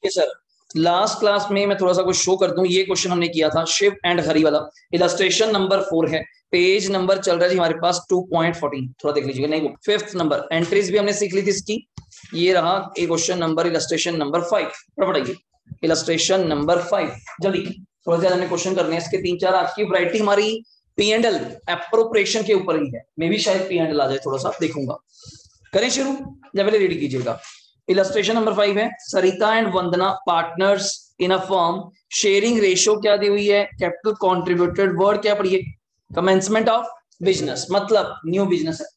ये sir last class में मैं थोड़ा सा कुछ शो कर दूं, ये क्वेश्चन हमने किया था शिव एंड हरी वाला। इलस्ट्रेशन नंबर 4 है, पेज नंबर चल रहा है जी हमारे पास 2.14, थोड़ा देख लीजिएगा। नहीं, 5th नंबर एंट्रीज भी हमने सीख ली थी इसकी। ये रहा एक क्वेश्चन नंबर इलस्ट्रेशन नंबर 5, पढ़ाइए इलस्ट्रेशन नंबर 5 जल्दी। थोड़ा सा हमने क्वेश्चन करने हैं इसके 3-4। आज की वैरायटी हमारी पी एंड एल एप्रोप्रिएशन के ऊपर ही है, मे भी शायद पी एंड एल आ जाए, थोड़ा सा देखूंगा। करें शुरू, जब पहले रेडी कीजिएगा। इलस्ट्रेशन नंबर 5 है, Sarita and Vandana partners in a firm, sharing ratio क्या दी हुई है, कैपिटल कंट्रीब्यूटेड, वर्ड क्या पढ़िए, कमेंसमेंट ऑफ बिजनेस, मतलब न्यू बिजनेस है।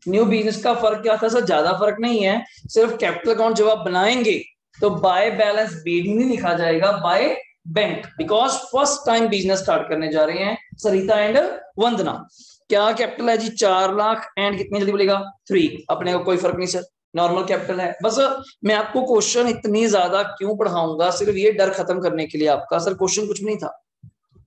न्यू बिजनेस का फर्क क्या था सर? ज्यादा फर्क नहीं है, सिर्फ कैपिटल अकाउंट जब आप बनाएंगे तो बाय बैलेंस बीडी नहीं लिखा जाएगा, by bank, because first time business start करने जा रहे हैं सरिता एंड वंदना। क्या कैपिटल है जी? 4 लाख एंड कितनी जल्दी बोलेगा? 3। अपने को कोई फर्क नहीं सर, नॉर्मल कैपिटल है। बस मैं आपको क्वेश्चन इतनी ज्यादा क्यों पढ़ाऊंगा, सिर्फ ये डर खत्म करने के लिए आपका। सर क्वेश्चन कुछ भी नहीं था,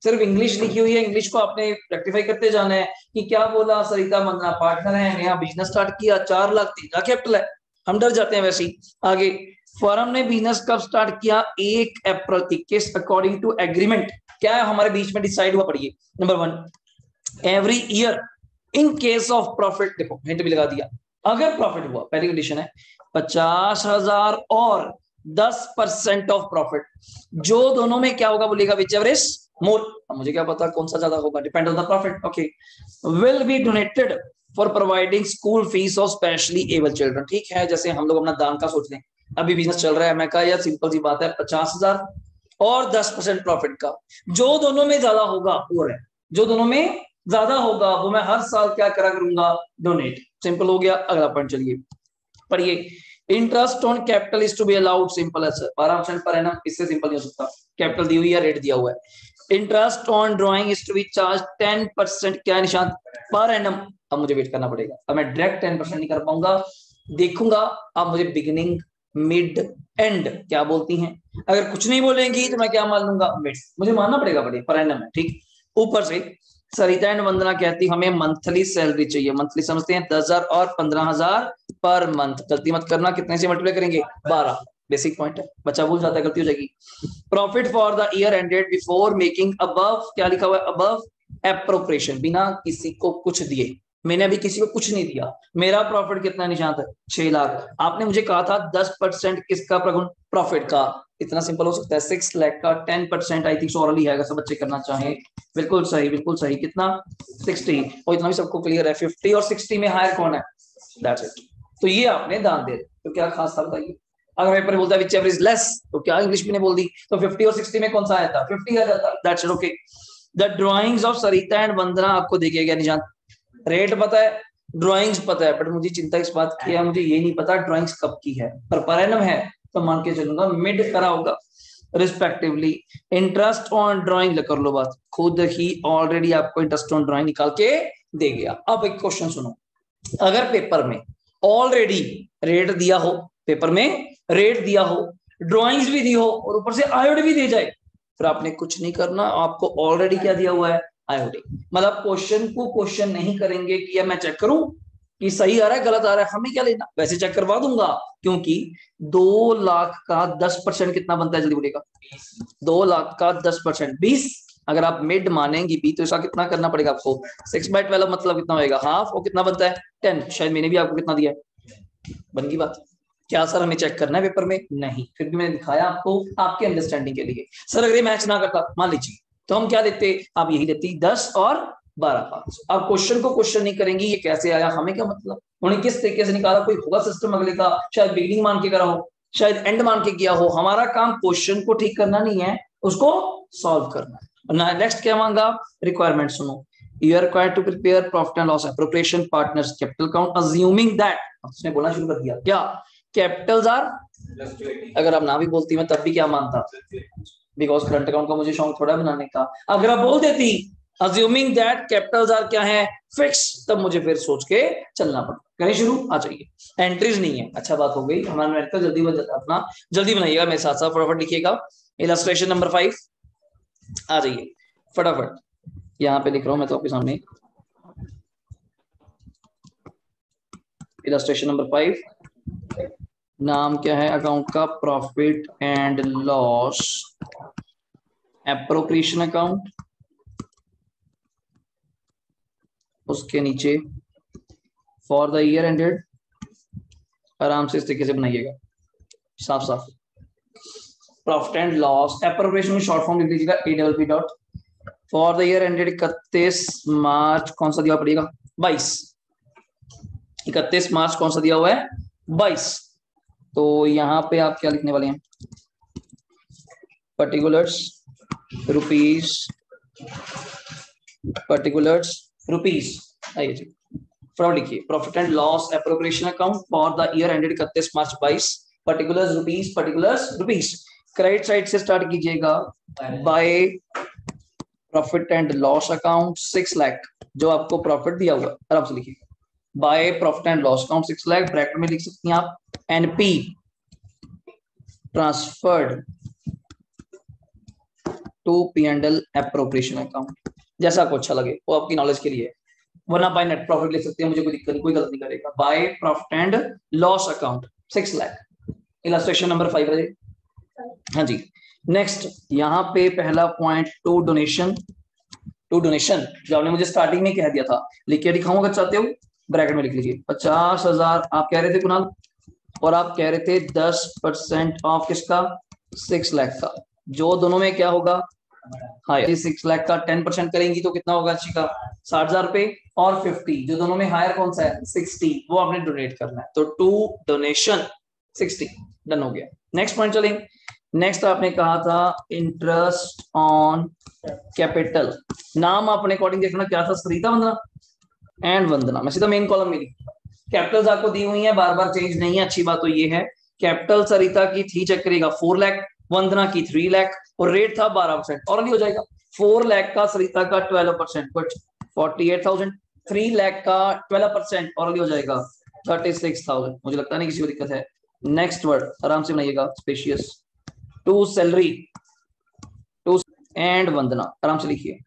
सिर्फ इंग्लिश लिखी हुई है, इंग्लिश को आपने रेक्टिफाई करते जाना है कि क्या बोला, सरिता वंदना पार्टनर है, नया बिजनेस स्टार्ट किया, 4 लाख 3 लाख कैपिटल है, हम डर जाते हैं वैसे ही। आगे, फर्म ने बिजनेस कब स्टार्ट किया? 1 अप्रैल 21 अकॉर्डिंग टू एग्रीमेंट। क्या है हमारे बीच में डिसाइड हुआ? पढ़िए number 1, every year in case of profit, देखो हिंट भी लगा दिया, अगर प्रॉफिट हुआ, पहली कंडीशन है 50,000 और 10% ऑफ प्रॉफिट, जो दोनों में क्या होगा बोलेगा? Which ever is more. मुझे क्या पता कौन सा ज्यादा होगा, depend on the profit. Okay, will be donated for providing school fees of specially abled children. ठीक है, जैसे हम लोग अपना दान का सोच लें, अभी बिजनेस चल रहा है, मैं कहा यार सिंपल सी बात है, 50,000 और 10% प्रॉफिट का, जो दोनों में ज्यादा होगा वो है, जो दोनों में ज्यादा होगा वो मैं हर साल क्या करा करूंगा? डोनेट। सिंपल हो गया। अगला पॉइंट चलिए पढ़िए, interest on capital is to be allowed, simple है सर, 12% पर एनम, इससे सिंपल नहीं हो सकता। कैपिटल दी हुई है, रेट दिया हुआ है। Interest on drawing is to be charge 10%, क्या निशान? Per annum. अब मुझे वेट करना पड़ेगा, अब मैं डायरेक्ट 10% नहीं कर पाऊंगा, देखूंगा आप मुझे बिगिनिंग मिड एंड क्या बोलती हैं। अगर कुछ नहीं बोलेंगी तो मैं क्या मान लूंगा? मिड। मुझे मानना पड़ेगा बड़े, पर एनम है। ठीक, ऊपर से सरिता एंड वंदना कहती हमें मंथली सैलरी चाहिए, मंथली समझते हैं 10,000 और 15,000 पर मंथ। गलती मत करना, कितने से मल्टीप्लाई करेंगे? 12। बेसिक पॉइंट है, बच्चा भूल जाता है, गलती हो जाएगी। Profit for the year ended before making above, क्या लिखा हुआ है? अबव एप्रोप्रिएशन, बिना किसी को कुछ दिए। मैंने अभी किसी को कुछ नहीं दिया, मेरा प्रॉफिट कितना निशान था? 6 लाख। आपने मुझे कहा था 10% किसका? प्रॉफिट का। इतना सिंपल हो सकता है, 6 लाख का 10% आई थिंक ओरली है, अगर सब बच्चे करना चाहें। बिल्कुल सही, बिल्कुल सही। कितना? 60। और इतना भी सबको क्लियर है, 50 और 60 में हायर कौन है? That's it. तो ये आपने दान दे, तो क्या खास था बताइए? अगर पेपर बोलता है विच एवर इज लेस, तो क्या इंग्लिश में ने बोल दी, तो 50 और 60 में कौन सा आया था? 50 आ जाता। That's it. Okay, the drawings of Sarita and Vandana आपको देखिए क्या निशान? रेट पता है, ड्राइंग्स पता है, बट मुझे चिंता इस बात की है, मुझे ये नहीं पता ड्राइंग्स कब की है। पर एनम है तो मान के चलूंगा मिड करा होगा रिस्पेक्टिवली। इंटरेस्ट ऑन ड्राइंग कर लो बात, खुद ही ऑलरेडी आपको इंटरेस्ट ऑन ड्राइंग निकाल के दे गया। अब एक क्वेश्चन सुनो, अगर पेपर में ऑलरेडी रेट दिया हो, पेपर में रेट दिया हो, ड्राइंग्स भी दी हो और ऊपर से आयोड भी दे जाए, फिर आपने कुछ नहीं करना, आपको ऑलरेडी क्या दिया हुआ है? आयोडी। मतलब क्वेश्चन को क्वेश्चन नहीं करेंगे कि मैं चेक करूं कि सही आ रहा है गलत आ रहा है, हमें क्या लेना, वैसे चेक करवा दूंगा। क्योंकि 2 लाख का 10% कितना बनता है? जल्दी बोलेगा। 2 लाख का 10% 20। अगर आप मिड मानेंगी बी, तो इसका कितना करना पड़ेगा आपको? 6/12 मतलब कितना होगा? हाफ। और कितना बनता है? 10। शायद मैंने भी आपको कितना दिया है, बन गई बात। क्या सर हमें चेक करना है पेपर में? नहीं, फिर भी मैंने दिखाया आपको आपके अंडरस्टैंडिंग के लिए। सर अगर ये मैच ना करता मान लीजिए, तो हम क्या देते? आप यही देती 10 और 12 5। आप क्वेश्चन को क्वेश्चन नहीं करेंगी, ये कैसे आया, हमें क्या मतलब? उन्हें किस तरीके से निकाला, कोई होगा सिस्टम अगले का, शायद बिगिनिंग मान के करा हो, शायद एंड मान के किया हो। हमारा काम क्वेश्चन को ठीक करना नहीं है, उसको सॉल्व करना है। नेक्स्ट क्या मांगा? रिक्वायरमेंट सुनो, you are required to prepare profit and loss appropriation partners capital account assuming that, उसने बोलना शुरू कर दिया क्या? कैपिटल्स आर, अगर आप ना भी बोलती मैं तब भी क्या मानता, बिकॉज करंट अकाउंट का मुझे शौक थोड़ा बनाने का। अगर आप बोल देती अज्यूमिंग दैट कैपिटल्स आर क्या है? फिक्स, तब मुझे फिर सोच के चलना पड़ता। करें शुरू, आ जाइए। एंट्रीज नहीं है, अच्छा बात हो गई, हमारा नेट का जल्दी बन जाता, अपना जल्दी बनाइएगा, मेरे साथ साथ फटाफट लिखिएगा। इलस्ट्रेशन नंबर 5 आ जाइए फटाफट, यहाँ पे लिख रहा हूं मैं तो आपके सामने। इलस्ट्रेशन नंबर 5 नाम क्या है अकाउंट का? Profit and loss appropriation account. उसके नीचे फॉर द ईयर एंडेड, आराम से इस तरीके से बनाइएगा, साफ साफ। प्रॉफिट एंड लॉस एप्रोप्रिएशन में शॉर्ट फॉर्म लिख लीजिएगा APP dot. For the year ended 31 मार्च कौन सा दिया पड़ेगा? 22। 31 मार्च कौन सा दिया हुआ है? 22। तो यहां पे आप क्या लिखने वाले हैं? Particulars rupees, particulars rupees. आइए जी, फटाफट लिखिए। Profit and loss appropriation account for the year ended 31 March 22, particulars rupees, particulars rupees. Credit side से स्टार्ट कीजिएगा। By profit and loss account 6 lakh, जो आपको प्रॉफिट दिया हुआ है, आराम से लिखिए। By profit and loss account 6 lakh, bracket में लिख सकती हैं आप NP transferred to P&L appropriation account. जैसा आपको अच्छा लगे, वो आपकी नॉलेज के लिए, वरना बाय नेट प्रॉफिट लिख सकते हैं, मुझे कोई दिक्कत नहीं, कोई गलत नहीं करेगा। By profit and loss account 6 lakh. Illustration number 5 है। हाँ जी। नेक्स्ट यहाँ पे पहला point to donation. To donation जो आपने मुझे स्टार्टिंग में कह दिया था, लिख के दिखाऊं अगर चाहते हो, ब्रैकेट में लिख लीजिए। 50,000 आप कह रहे थे कुणाल, और आप कह रहे थे 10% ऑफ किसका? 6 लाख का। जो दोनों में क्या होगा? हाँ, 6 लाख का 10% करेंगी तो कितना होगा अच्छी का? 60,000 रुपए। और 50 जो दोनों में हायर कौन सा है? 60, वो आपने डोनेट करना है। तो टू डोनेशन 60 डन हो गया। नेक्स्ट पॉइंट चलेंगे। नेक्स्ट आपने कहा था इंटरेस्ट ऑन कैपिटल। नाम अपने अकॉर्डिंग देखना क्या था? सरिता वंदना एंड वंदना। मैं सीधा मेन कॉलम में लिखूंगा। कैपिटल्स आपको दी हुई है, बार बार चेंज नहीं है। अच्छी बात तो ये है, कैपिटल सरिता की थी, चेक करेगा 4 लाख, वंदना की 3 लाख, और रेट था 12%, और नहीं हो जाएगा। 4 लाख का सरिता का 12%, बट 48,000। 3 लाख का 12%, और नहीं हो जाएगा 36,000। मुझे लगता नहीं किसी को दिक्कत है। नेक्स्ट वर्ड आराम से बनाइएगा, spacious. To salary, to and Vandana, आराम से लिखिए।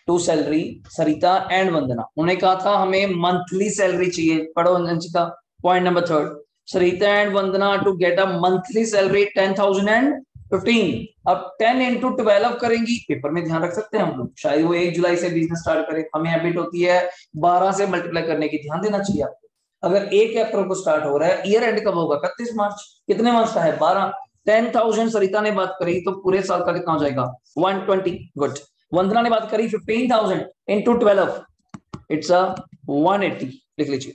To salary Sarita and Vandana. उन्होंने कहा था हमें मंथली सैलरी चाहिए। पढ़ो Anshika, point number 3। Sarita and Vandana to get a monthly salary 10,015। अब 10 इंटू 12 करेंगी, पेपर में ध्यान रख सकते हैं हम लोग, शायद वो 1 जुलाई से बिजनेस स्टार्ट करे, हमें हैबिट होती है 12 से मल्टीप्लाई करने की, ध्यान देना चाहिए आपको। अगर 1 अप्रैल को स्टार्ट हो रहा है, ईयर एंड कब होगा? 31 मार्च। कितने मंथ का है? 12। 10,000 सरिता ने बात करी तो पूरे साल का कितना हो जाएगा? 120। गुड। वंदना ने बात करी 15,000 इंटू 12, इट्स अ 180। लिख लीजिए,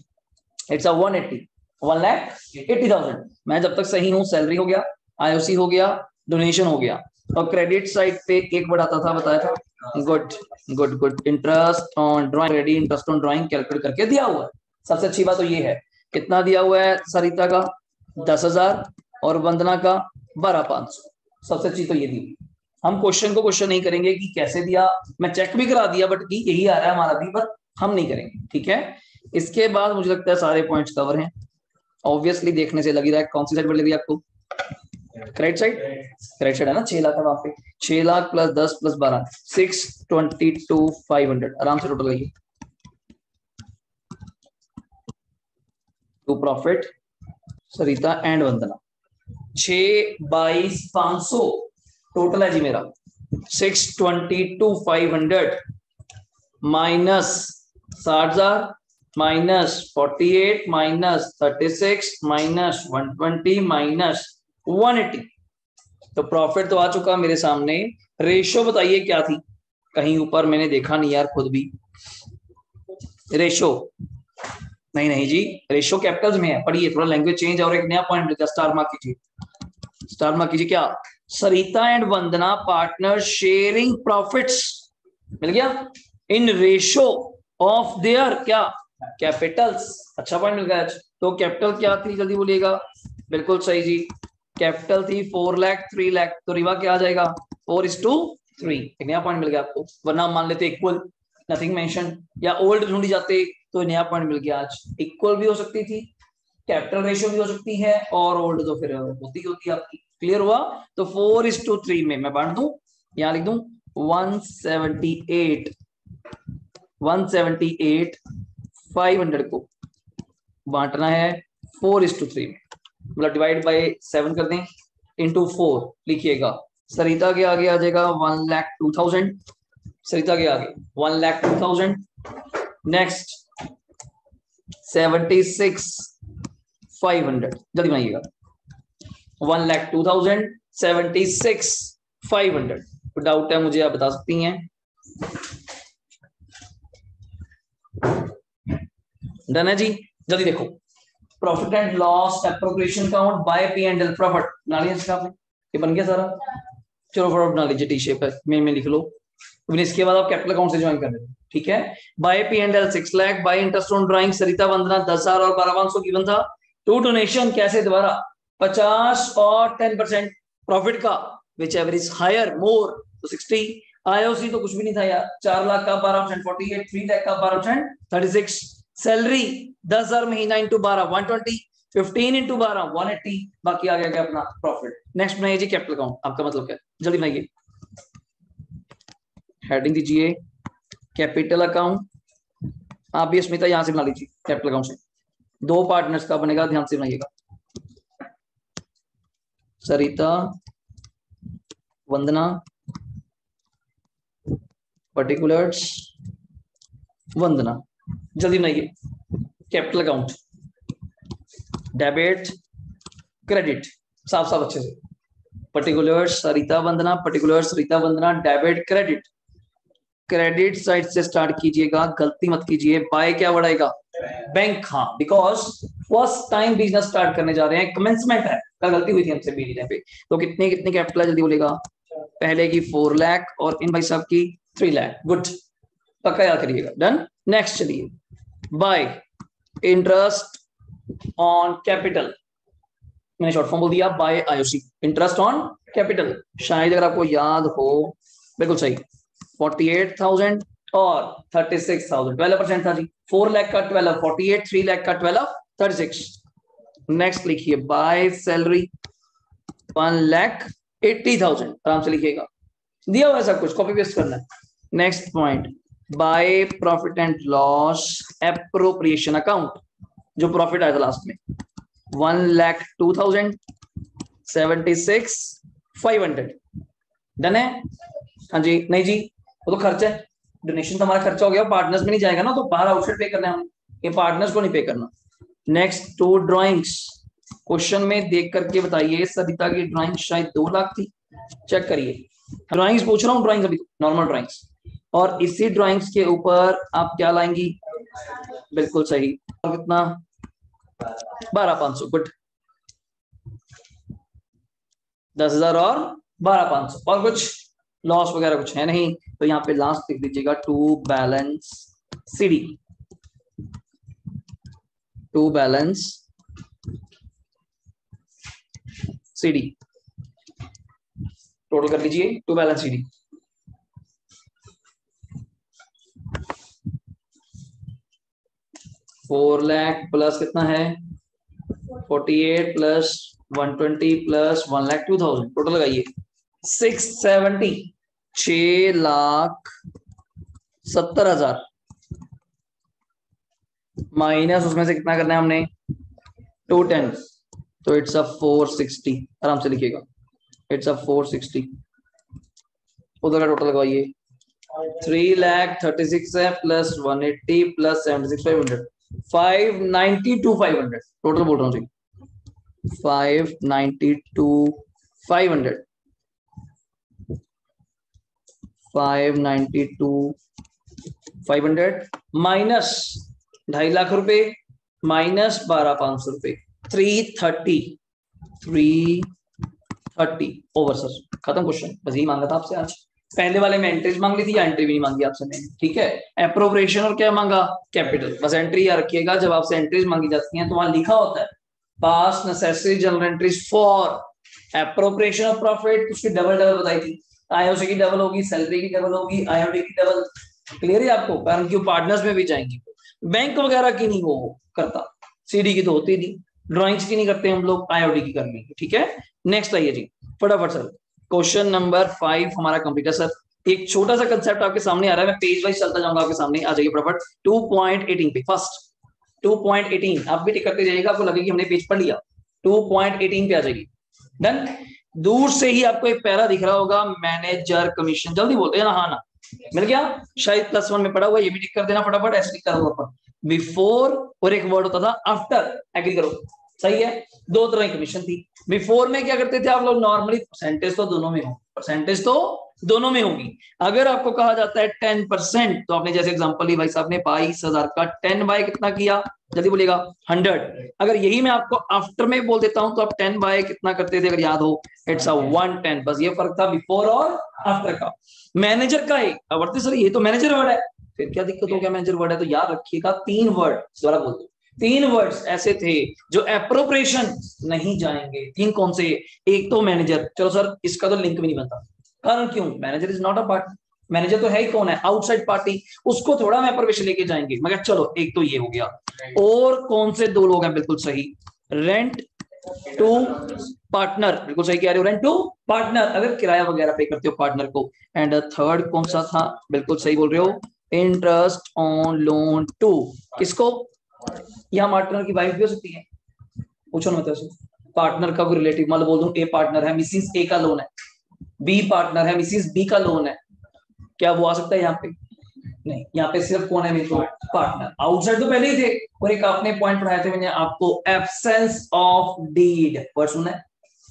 इट्स अ 180, 1,80,000। मैं जब तक सही हूं, सैलरी हो गया, IOC हो गया, डोनेशन हो गया, और क्रेडिट साइड पे एक बढ़ाता था, बताया था। Good good good. Interest on drawing ready, interest on drawing calculate करके दिया हुआ है। सबसे अच्छी बात तो ये है, कितना दिया हुआ है सरिता का? 10,000, और वंदना का 12,500। सबसे अच्छी तो ये दी। हम क्वेश्चन को क्वेश्चन नहीं करेंगे कि कैसे दिया, मैं चेक भी करा दिया, बट की यही आ रहा है हमारा भी, पर हम नहीं करेंगे, ठीक है। इसके बाद मुझे लगता है सारे पॉइंट्स कवर हैं। ऑब्वियसली देखने से लग ही रहा है, कौन सी साइड पर लग रही है आपको? करेक्ट साइड, करेक्ट साइड है ना। 6 लाख है वहां पे, 6 लाख प्लस 10 प्लस 12, 622,500। आराम से टोटल लगाइए। To profit Sarita and Vandana 622,500 total है जी मेरा। 622,500 minus 60,000 minus 48 minus 36 minus 120 minus 180। तो प्रॉफिट तो आ चुका मेरे सामने। रेशो बताइए क्या थी? कहीं ऊपर मैंने देखा नहीं यार, खुद भी। रेशो नहीं, नहीं जी, रेशो कैपिटल्स में है। पढ़िए, थोड़ा लैंग्वेज चेंज और एक नया पॉइंट मिलता है, स्टार मार्क कीजिए। स्टार मार्क कीजिए। क्या? Sarita and Vandana partner sharing profits, मिल गया, इन रेशो ऑफ देयर क्या? कैपिटल्स। अच्छा पॉइंट मिल गया। तो कैपिटल क्या थी, जल्दी बोलिएगा। बिल्कुल सही जी, कैपिटल थी 4 लाख 3 लाख। तो रिवा क्या आ जाएगा? 4:3। एक नया पॉइंट मिल गया आपको, वरना मान लेते इक्वल, नथिंग मेंशन, या ओल्ड ढूंढी जाते तो नया पॉइंट मिल गया आज। इक्वल भी हो सकती थी, कैपिटल रेशियो भी हो सकती है, और ओल्ड तो फिर होती होती आपकी। क्लियर हुआ? तो 4:3 में मैं बांट दूं, यहां लिख दूं 178 500 को बांटना है 4:3 में। मतलब डिवाइड बाय 7 कर दें, इंटू 4 लिखिएगा। सरिता के आगे आ जाएगा 1,02,000, सरिता के आगे 1,02,000। नेक्स्ट 76,500, जल्दी बनाइएगा। 1,02,000, 76,500। तो डाउट है मुझे, आप बता सकती हैं। डन है जी, जल्दी देखो। Profit and loss appropriation account by P and L profit बना लिया इसका आपने, ये बन गया सारा। चलो फटाफट बना लीजिए, टी शेप है में लिख लो, फिर इसके बाद आप कैपिटल अकाउंट से ज्वाइन कर देते, ठीक है। By P and L 6 lakh, by interest on drawing Sarita Vandana 10,000 और 12,500 गिवन था। टू डोनेशन कैसे दोबारा 50 और 10% प्रॉफिट का, which ever is hire more तो 60। आईओसी तो कुछ भी नहीं था यार, 4 लाख का 12% 48, 3 लाख का 12% 36। सैलरी 10,000 महीना इंटू 12 120, 15 इंटू 12 180, बाकी आ गया अपना प्रॉफिट। नेक्स्ट बनाइए जी कैपिटल अकाउंट, आपका मतलब क्या है, जल्दी बनाइए। हेडिंग दीजिए कैपिटल अकाउंट, आप भी स्मिता यहां से बना लीजिए कैपिटल अकाउंट से। 2 पार्टनर्स का बनेगा, ध्यान से बनाइएगा। सरिता वंदना पर्टिकुलर्स वंदना, जल्दी बनाइए कैपिटल अकाउंट। डेबिट क्रेडिट, साफ साफ अच्छे से। पर्टिकुलर्स सरिता वंदना, पर्टिकुलर्स सरिता वंदना, डेबिट क्रेडिट। क्रेडिट साइड से स्टार्ट कीजिएगा, गलती मत कीजिए। बाय क्या बढ़ाएगा, बैंक, हाँ, because first time business start करने जा रहे हैं, कमेंसमेंट है, कल गलती हुई थी हमसे बीच पे। तो कितने कितने कैपिटल है, जल्दी बोलेगा। पहले की 4 लाख और इन भाई साहब की 3 लाख, गुड, पक्का याद करिएगा। डन। नेक्स्ट चलिए, बाय इंटरेस्ट ऑन कैपिटल, मैंने शॉर्ट फॉर्म बोल दिया by IOC, interest on capital. शायद अगर आपको याद हो, बिल्कुल सही, 48,000 और 36,000, 12% था जी। 4 लाख का 12 48, 3 लाख का 12 36। नेक्स्ट लिखिए बाय सैलरी 1,80,000, आराम से लिखिएगा, दिया हुआ है सब कुछ, कॉपी पेस्ट करना है। Next point, bye profit and loss appropriation account, जो प्रॉफिट आया था लास्ट में 1,02,000, 76,500। डन है, हाँ जी, नहीं जी वो तो खर्चा है, डोनेशन तो हमारा खर्चा हो गया, पार्टनर्स में नहीं जाएगा ना, तो बाहर आउटसाइड पे करना है हमें, ये पार्टनर्स को नहीं पे करना। नेक्स्ट 2 ड्राइंग्स, क्वेश्चन में देख करके बताइए, सरिता की ड्राइंग शायद 2 लाख थी, चेक करिए। ड्राइंग्स पूछ रहा हूँ, ड्राइंग्स अभी नॉर्मल ड्राइंग्स, और इसी ड्राइंग्स के ऊपर आप क्या लाएंगी, बिल्कुल सही, और कितना 12,500, गुड, 10,000 और 12,500, और कुछ लॉस वगैरह कुछ है नहीं, तो यहाँ पे लास्ट लिख दीजिएगा to balance CD, to balance CD, total कर लीजिए to balance CD. Four lakh plus कितना है 48 प्लस 120 प्लस 1,02,000, टोटल लगाइए 670, 6,70,000 माइनस उसमें से कितना करना है हमने 210, तो इट्स अ 460, आराम से लिखिएगा, इट्स अ 460। उधर का टोटल लगाइए 3,36,000 है प्लस 180 प्लस 76,500, 592,500 टोटल बोल रहा हूँ जी, 592,500, 592,500 माइनस 2.5 लाख रुपए माइनस 12,500 रुपए, 330 ओवर सर, खत्म क्वेश्चन, बस यही मांगा था आपसे आज। पहले वाले में एंट्रीज मांग ली थी या एंट्री भी नहीं मांगी आपसे मैंने, ठीक है। एप्रोप्रिएशन और क्या मांगा, कैपिटल, बस एंट्री याद रखिएगा, जब आपसे एंट्रीज मांगी जाती हैं तो वहां लिखा होता है past necessary general entries for appropriation of profit, उसकी डबल बताई थी, आईओसी की डबल होगी, सैलरी की डबल होगी, आईओडी की डबल, क्लियर है आपको, कारण क्यों पार्टनर्स में भी जाएंगी, बैंक वगैरह की नहीं वो करता, सीडी की तो होती नहीं, ड्राइंग्स की नहीं करते हम लोग, आईओडी की कर लेंगे, ठीक है। नेक्स्ट आइए जी फटाफट सर, क्वेश्चन नंबर 5 हमारा कंप्लीट है सर। एक छोटा सा कंसेप्ट आपके सामने आ रहा है, मैं पेज वाइज चलता जाऊंगा, आपके सामने आ जाइए फटाफट 2.18 पे, फर्स्ट 2.18 आप भी टिक करते जाइएगा, आपको लगेगी हमने पेज पढ़ लिया। 2.18 पे आ जाएगी। डन। दूर से ही आपको एक पैरा दिख रहा होगा, मैनेजर कमीशन, जल्दी बोलते हैं ना, हाँ ना, मिल गया। शायद +1 में पढ़ा हुआ, ये भी टिक कर देना फटाफट, ऐसे टिक करो अपन। बिफोर और एक वर्ड होता था आफ्टर, एग्री करो, सही है। दो तरह की कमीशन थी। बिफोर में क्या करते थे आप लोग, नॉर्मली परसेंटेज तो दोनों में हो, परसेंटेज तो दोनों में होगी। अगर आपको कहा जाता है 10%, तो आपने जैसे एग्जांपल ली भाई साहब ने 22,000 का 10 बाय कितना किया, जल्दी बोलिएगा 100। अगर यही मैं आपको आफ्टर में बोल देता हूं तो आप 10 बाय कितना करते थे, अगर याद हो, इट्स अ 110। बस ये फर्क था बिफोर और आफ्टर का। मैनेजर का है, अब सर ये तो मैनेजर वर्ड है, फिर क्या दिक्कत हो गया, मैनेजर वर्ड है तो याद रखिएगा 3 वर्ड, दोबारा बोल दो, 3 वर्ड्स ऐसे थे जो एप्रोप्रिएशन नहीं जाएंगे। 3 कौन से, एक तो मैनेजर, चलो सर इसका तो लिंक भी नहीं बनता, कारण क्यों, manager is not a party, manager तो है ही कौन है, आउटसाइड पार्टी, उसको थोड़ा हम एप्रोप्रिएशन लेके जाएंगे, मगर चलो एक तो ये हो गया। और कौन से 2 लोग हैं, बिल्कुल सही, रेंट टू पार्टनर, बिल्कुल सही कह रहे हो, रेंट टू पार्टनर, अगर किराया वगैरह पे करते हो पार्टनर को। एंड थर्ड कौन सा था, बिल्कुल सही बोल रहे हो, इंटरेस्ट ऑन लोन टू, किसको, यहाँ पार्टनर की वाइफ भी हो सकती है, पूछो ना, पार्टनर का कोई रिलेटिव, मान लो बोल दूं ए पार्टनर है, मिसिस ए का लोन है, बी पार्टनर है, मिसिस बी का लोन है, क्या वो आ सकता है यहाँ पे, नहीं, यहाँ पे सिर्फ कौन है मेरे को, पार्टनर। आउटसाइड तो पहले ही थे। और एक आपने पॉइंट पढ़ाए थे मैंने आपको, एब्सेंस ऑफ डीड, वर्ड सुना है,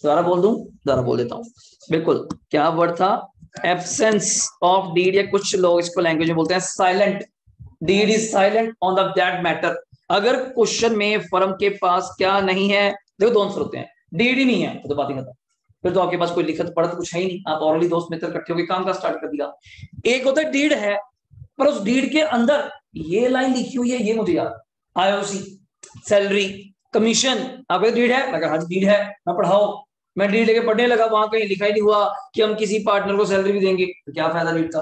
दोबारा बोल दूं, दोबारा बोल देता हूँ, बिल्कुल क्या वर्ड था, एब्सेंस ऑफ डीड, या कुछ लोग इसको लैंग्वेज में बोलते हैं silent, deed is silent on the that matter. अगर क्वेश्चन में फर्म के पास क्या नहीं है, देखो 2 आंसर होते हैं, डीड ही नहीं है तो बात ही खत्म, फिर तो आपके पास कोई लिखत पढ़त कुछ है ही नहीं, आप ऑलरेडी दोस्त मित्र इकट्ठे होकर काम का स्टार्ट कर दिया। एक होता है डीड है, पर उस डीड के अंदर ये लाइन लिखी हुई है, ये मुझे याद, आईओसी, सैलरी, कमीशन, आपका डीड है, मैं हाँ डीड है, मैं पढ़ाओ, मैं डीड लेके पढ़ने लगा, वहां कहीं लिखा ही नहीं हुआ कि हम किसी पार्टनर को सैलरी भी देंगे, तो क्या फायदा डीड का।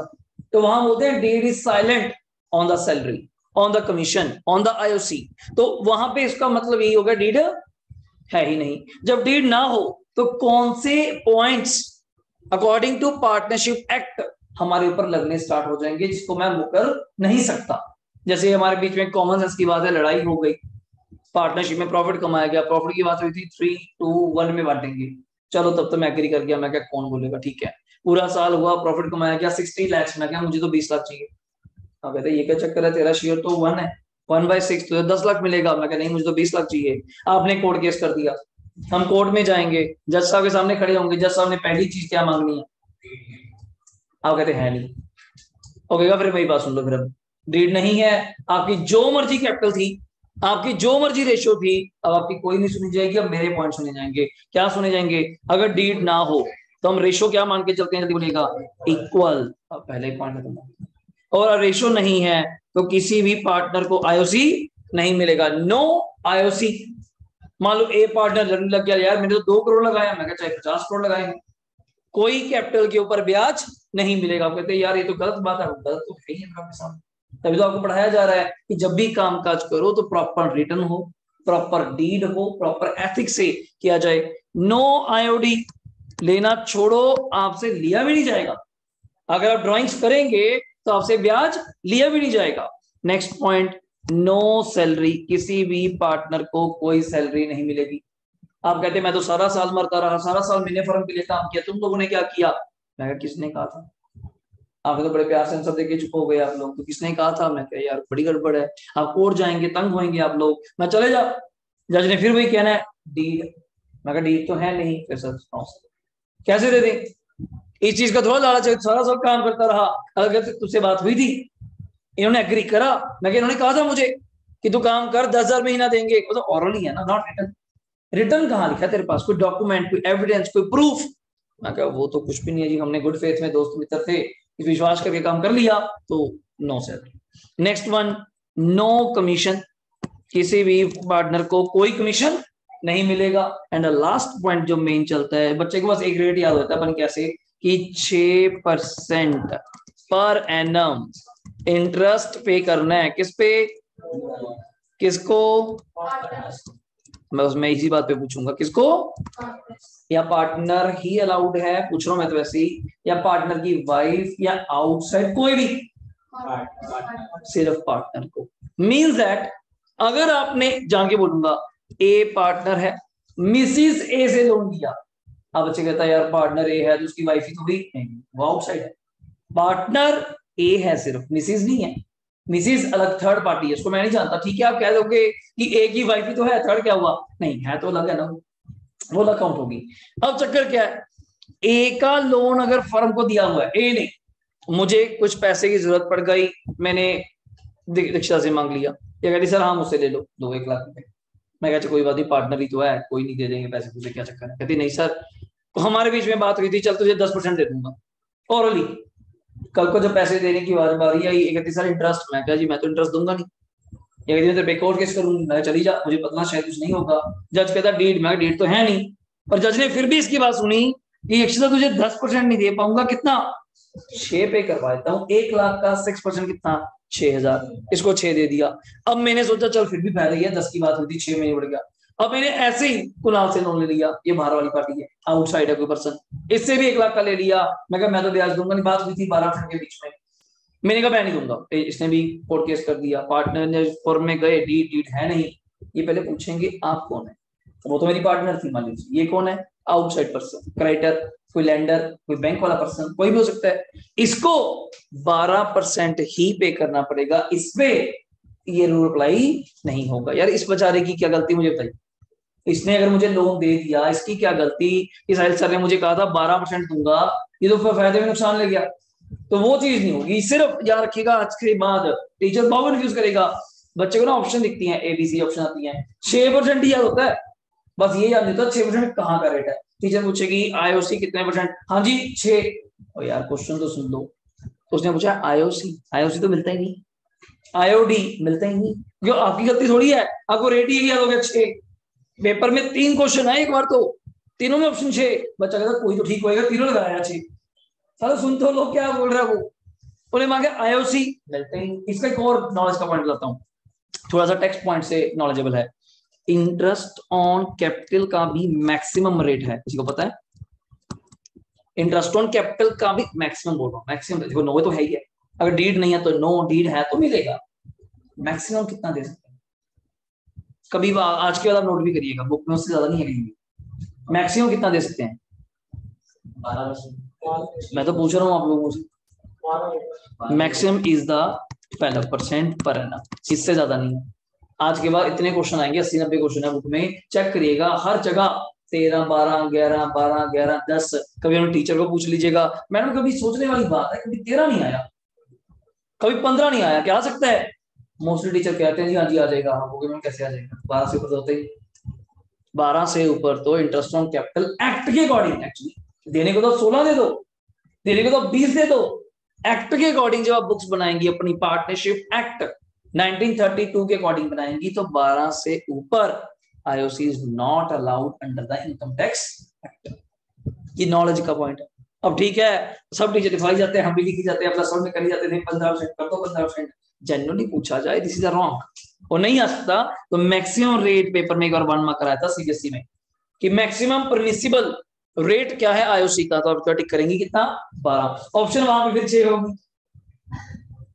तो वहां बोलते हैं deed is silent on the salary, on the commission, on the IOC, तो वहां पे इसका मतलब यही होगा डीड है ही नहीं। जब डीड ना हो तो कौन से points according to partnership act हमारे ऊपर लगने स्टार्ट हो जाएंगे, जिसको मैं मुकर नहीं सकता। जैसे हमारे बीच में कॉमन सेंस की बात है, लड़ाई हो गई, पार्टनरशिप में प्रॉफिट कमाया गया, प्रॉफिट की बात हुई थी 3-2-1 में बांटेंगे, चलो तब तो मैं एग्री कर गया, मैं क्या कौन बोलेगा, ठीक है, पूरा साल हुआ, प्रॉफिट कमाया गया 60 लाख, मैं क्या मुझे तो 20 लाख चाहिए, अब कहते ये क्या चक्कर है, तेरा शेयर तो 1 है, 1/6 तो 10 लाख मिलेगा, मैं क्या नहीं मुझे तो 20 लाख चाहिए। आपने कोर्ट केस कर दिया, हम कोर्ट में जाएंगे, जज साहब के सामने खड़े होंगे, जज साहब ने पहली चीज क्या मांगनी है, आप कहते हैं नहीं, ओके फिर मेरी बात सुन लो, फिर अब डीड नहीं है, आपकी जो मर्जी कैपिटल थी, आपकी जो मर्जी रेशियो थी, अब आपकी कोई नहीं सुनी जाएगी, अब मेरे पॉइंट सुने जाएंगे। क्या सुने जाएंगे, अगर डीड ना हो तो हम रेशियो क्या मान के चलते हैं, जल्दी बोलिएगा, इक्वल, अब पहले ही पॉइंट खत्म। और रेशियो नहीं है तो किसी भी पार्टनर को आईओसी नहीं मिलेगा, नो आईओसी। मान लो ए पार्टनर लड़ने लग गया, यार मैंने तो 2 करोड़ लगाया, मैं चाहे 50 करोड़ लगाए, कोई कैपिटल के ऊपर ब्याज नहीं मिलेगा। आप कहते हैं यार ये तो गलत बात है, गलत तो है ही आपके सामने, तभी तो आपको पढ़ाया जा रहा है कि जब भी काम काज करो तो प्रॉपर रिटर्न हो, प्रॉपर डीड हो, प्रॉपर एथिक्स से किया जाए। नो आईओडी, लेना छोड़ो, आपसे लिया भी नहीं जाएगा, अगर आप ड्राइंग्स करेंगे तो आपसे ब्याज लिया भी नहीं जाएगा। नेक्स्ट पॉइंट, नो सैलरी, किसी भी पार्टनर को कोई सैलरी नहीं मिलेगी। आप कहते मैं तो सारा साल मरता रहा, सारा साल मैंने फर्म के लिए काम किया, तुम लोगों ने क्या किया, मैं किसने कहा था, आप तो बड़े प्यार से आंसर देके चुप हो गए आप लोग, तो किसने कहा था, मैं क्या यार बड़ी गड़बड़ है, आप कोर्ट जाएंगे, तंग होंगे आप लोग, मैं चले जाओ, जज ने फिर वही कहना है डीड, मैं कहा डीड तो है नहीं, फिर सर कैसे दे दें, इस चीज का थोड़ा लालच है, सारा सब काम करता रहा, अगर तुझसे बात हुई थी, इन्होंने एग्री करा, मैं इन्होंने कहा था मुझे कि तू काम कर, 10,000 महीना देंगे, वो तो ऑरल ही है ना, नॉट रिटन। रिटर्न कहाँ लिखा है तेरे पास, कोई डॉक्यूमेंट, कोई एविडेंस, कोई प्रूफ, मैं कहा वो तो कुछ भी नहीं है जी, हमने गुड फेथ में दोस्त मित्र थे, विश्वास करके काम कर लिया, तो no salary. Next one, no commission, किसी भी पार्टनर को कोई कमीशन नहीं मिलेगा। एंड लास्ट पॉइंट जो मेन चलता है, बच्चे के पास एक रेट याद होता है अपन कैसे, कि 6% पर एनम इंटरेस्ट पे करना है, किस पे, किसको, मैं उसमें इसी बात पे पूछूंगा, किसको, या पार्टनर ही अलाउड है, पूछ रहा हूं मैं तो वैसे ही, या पार्टनर की वाइफ, या आउटसाइड कोई भी, सिर्फ पार्टनर को। मींस दैट अगर आपने, जान के बोलूंगा, ए पार्टनर है, मिसिस ए से लोन लिया। अब बच्चे कहता है यार पार्टनर ए है तो उसकी वाइफ ही तो भी नहीं, वो आउटसाइड है। पार्टनर ए है सिर्फ, मिसिस नहीं है। मिसिस अलग थर्ड पार्टी है, उसको मैं नहीं जानता, ठीक है आप कह दोगे कि ए की वाइफ ही तो है, थर्ड क्या हुआ, नहीं है तो अलग है ना, वो अलग काउंट होगी। अब चक्कर क्या है, ए का लोन अगर फर्म को दिया हुआ है, ए ने मुझे कुछ पैसे की जरूरत पड़ गई, मैंने दीक्षा से मांग लिया, ये कहती सर हाँ मुझसे ले लो 1 लाख रुपए। मैं कहता कोई बात नहीं, पार्टनर ही तो है, कोई नहीं दे देंगे पैसे, तुझे क्या चक्कर है। कहती नहीं सर हमारे बीच में बात हुई थी, चल तुझे 10% दे दूंगा ओरली। कल को जब पैसे देने की बारी आई, ये कहती सर इंटरेस्ट, मैं कहा जी मैं तो इंटरेस्ट दूंगा नहीं। ये कहती मैं तेरे पे कोर्ट केस करूंगी, मैं चली जा, मुझे पता शायद कुछ नहीं होगा। जज कहता डीड, मैं डीड तो है नहीं, पर जज ने फिर भी इसकी बात सुनी कि अक्षता तुझे 10% नहीं दे पाऊंगा, कितना 6 पे करवा देता हूँ, 1 लाख का 6% कितना 6000, इसको 6 दे दिया। अब मैंने सोचा चल फिर भी फायदा ही है, 10 की बात हुई थी 6 महीने बढ़ गया। अब मैंने ऐसे ही कुणाल से लोन ले लिया, ये बाहर वाली पार्टी है, आउटसाइड है कोई पर्सन, इससे भी 1 लाख का ले लिया। मैं कहा मैं तो ब्याज दूंगा नहीं, बात हुई थी 12% के बीच में, मैंने कहा मैं नहीं दूंगा, इसने भी कोर्ट केस कर दिया। पार्टनर ने फॉर्म में गए, डीड डीड है नहीं, ये पहले पूछेंगे आप कौन है, वो तो मेरी पार्टनर थी मान लीजिए, ये कौन है आउटसाइड पर्सन, क्राइटर, कोई लैंडर, कोई बैंक वाला पर्सन, कोई भी हो सकता है। इसको 12% ही पे करना पड़ेगा, इसपे ये रूल अप्लाई नहीं होगा। यार इस बेचारे की क्या गलती मुझे बताइए, इसने अगर मुझे लोन दे दिया, इसकी क्या गलती, इस साहिल सर ने मुझे कहा था 12% दूंगा, ये तो फायदे में नुकसान ले गया, तो वो चीज नहीं होगी। सिर्फ याद रखिएगा आज के बाद टीचर बहुत कंफ्यूज करेगा बच्चे को ना, ऑप्शन दिखती हैं एबीसी ऑप्शन आती हैं, 6% ही याद होता है, बस ये याद नहीं होता 6% कहाँ का रेट है। टीचर पूछेगी आईओसी कितने परसेंट, हाँ जी 6, और यार क्वेश्चन तो सुन लो, तो उसने पूछा आईओसी, आईओसी तो मिलता ही नहीं, आईओडी मिलता ही नहीं, जो आपकी गलती थोड़ी है, आपको रेट ही याद हो गया 6। पेपर में 3 क्वेश्चन है एक बार, तो तीनों में ऑप्शन 6, बच्चा कहता कोई तो ठीक होएगा, तीनों लगाया 6। सारा सुन तो लोग क्या बोल रहा है, वो उन्हें मांगे आईओसी मिलते ही। इसका एक और नॉलेज का पॉइंट बताता हूँ, थोड़ा सा टेक्स्ट पॉइंट से नॉलेजेबल है। इंटरेस्ट ऑन कैपिटल का भी मैक्सिमम रेट है, किसी को पता है? इंटरेस्ट ऑन कैपिटल का भी मैक्सिमम बोल रहा हूँ, मैक्सिमम देखो 9 तो है ही है, अगर डीड नहीं है तो 9, डीड है तो मिलेगा। मैक्सिमम कितना दे सकते हैं, कभी आज के बाद नोट भी करिएगा, बुक में उससे ज्यादा नहीं है कहीं। मैक्सिमम कितना दे सकते हैं? 12%। मैं तो पूछ रहा हूँ आप लोगों से, maximum is the 12% per annum, इससे ज्यादा नहीं है। आज के बाद इतने क्वेश्चन आएंगे, 80-90 क्वेश्चन है बुक में, चेक करिएगा हर जगह 13, 12, 11, 12, 11, 10। कभी हम टीचर को पूछ लीजिएगा, मैडम कभी सोचने वाली बात है, कभी 13 नहीं आया, कभी 15 नहीं आया, क्या आ सकता है? मोस्टली टीचर कहते हैं जी हाँ जी आ जाएगा, हाँ वो मैम कैसे आ जाएगा, 12 से ऊपर होते ही, 12 से ऊपर तो इंटरेस्ट ऑन कैपिटल एक्ट के अकॉर्डिंग, एक्चुअली देने को तो 16 दे दो, देने को तो 20 दे दो, एक्ट के अकॉर्डिंग जब आप बुक्स बनाएंगी अपनी पार्टनरशिप एक्ट 1932 के अकॉर्डिंग बनाएंगी, तो 12 से ऊपर IOC is not allowed under the income tax act. ये नॉलेज का पॉइंट है। अब ठीक है, सब टीचर दिखाई जाते हैं, हम भी लिखी जाते हैं, प्लस वन में करी जाते थे 15% कर दो 15%, जनरली पूछा जाए दिस इज अ रॉन्ग, और नहीं आ सकता तो मैक्सिमम रेट पेपर में एक बार 1 मार्क कराया था सीबीएसई में कि मैक्सिमम परमिसिबल रेट क्या है आईओसी का, तो आप टिक करेंगे कितना 12, ऑप्शन वहां पे फिर 6 होगी।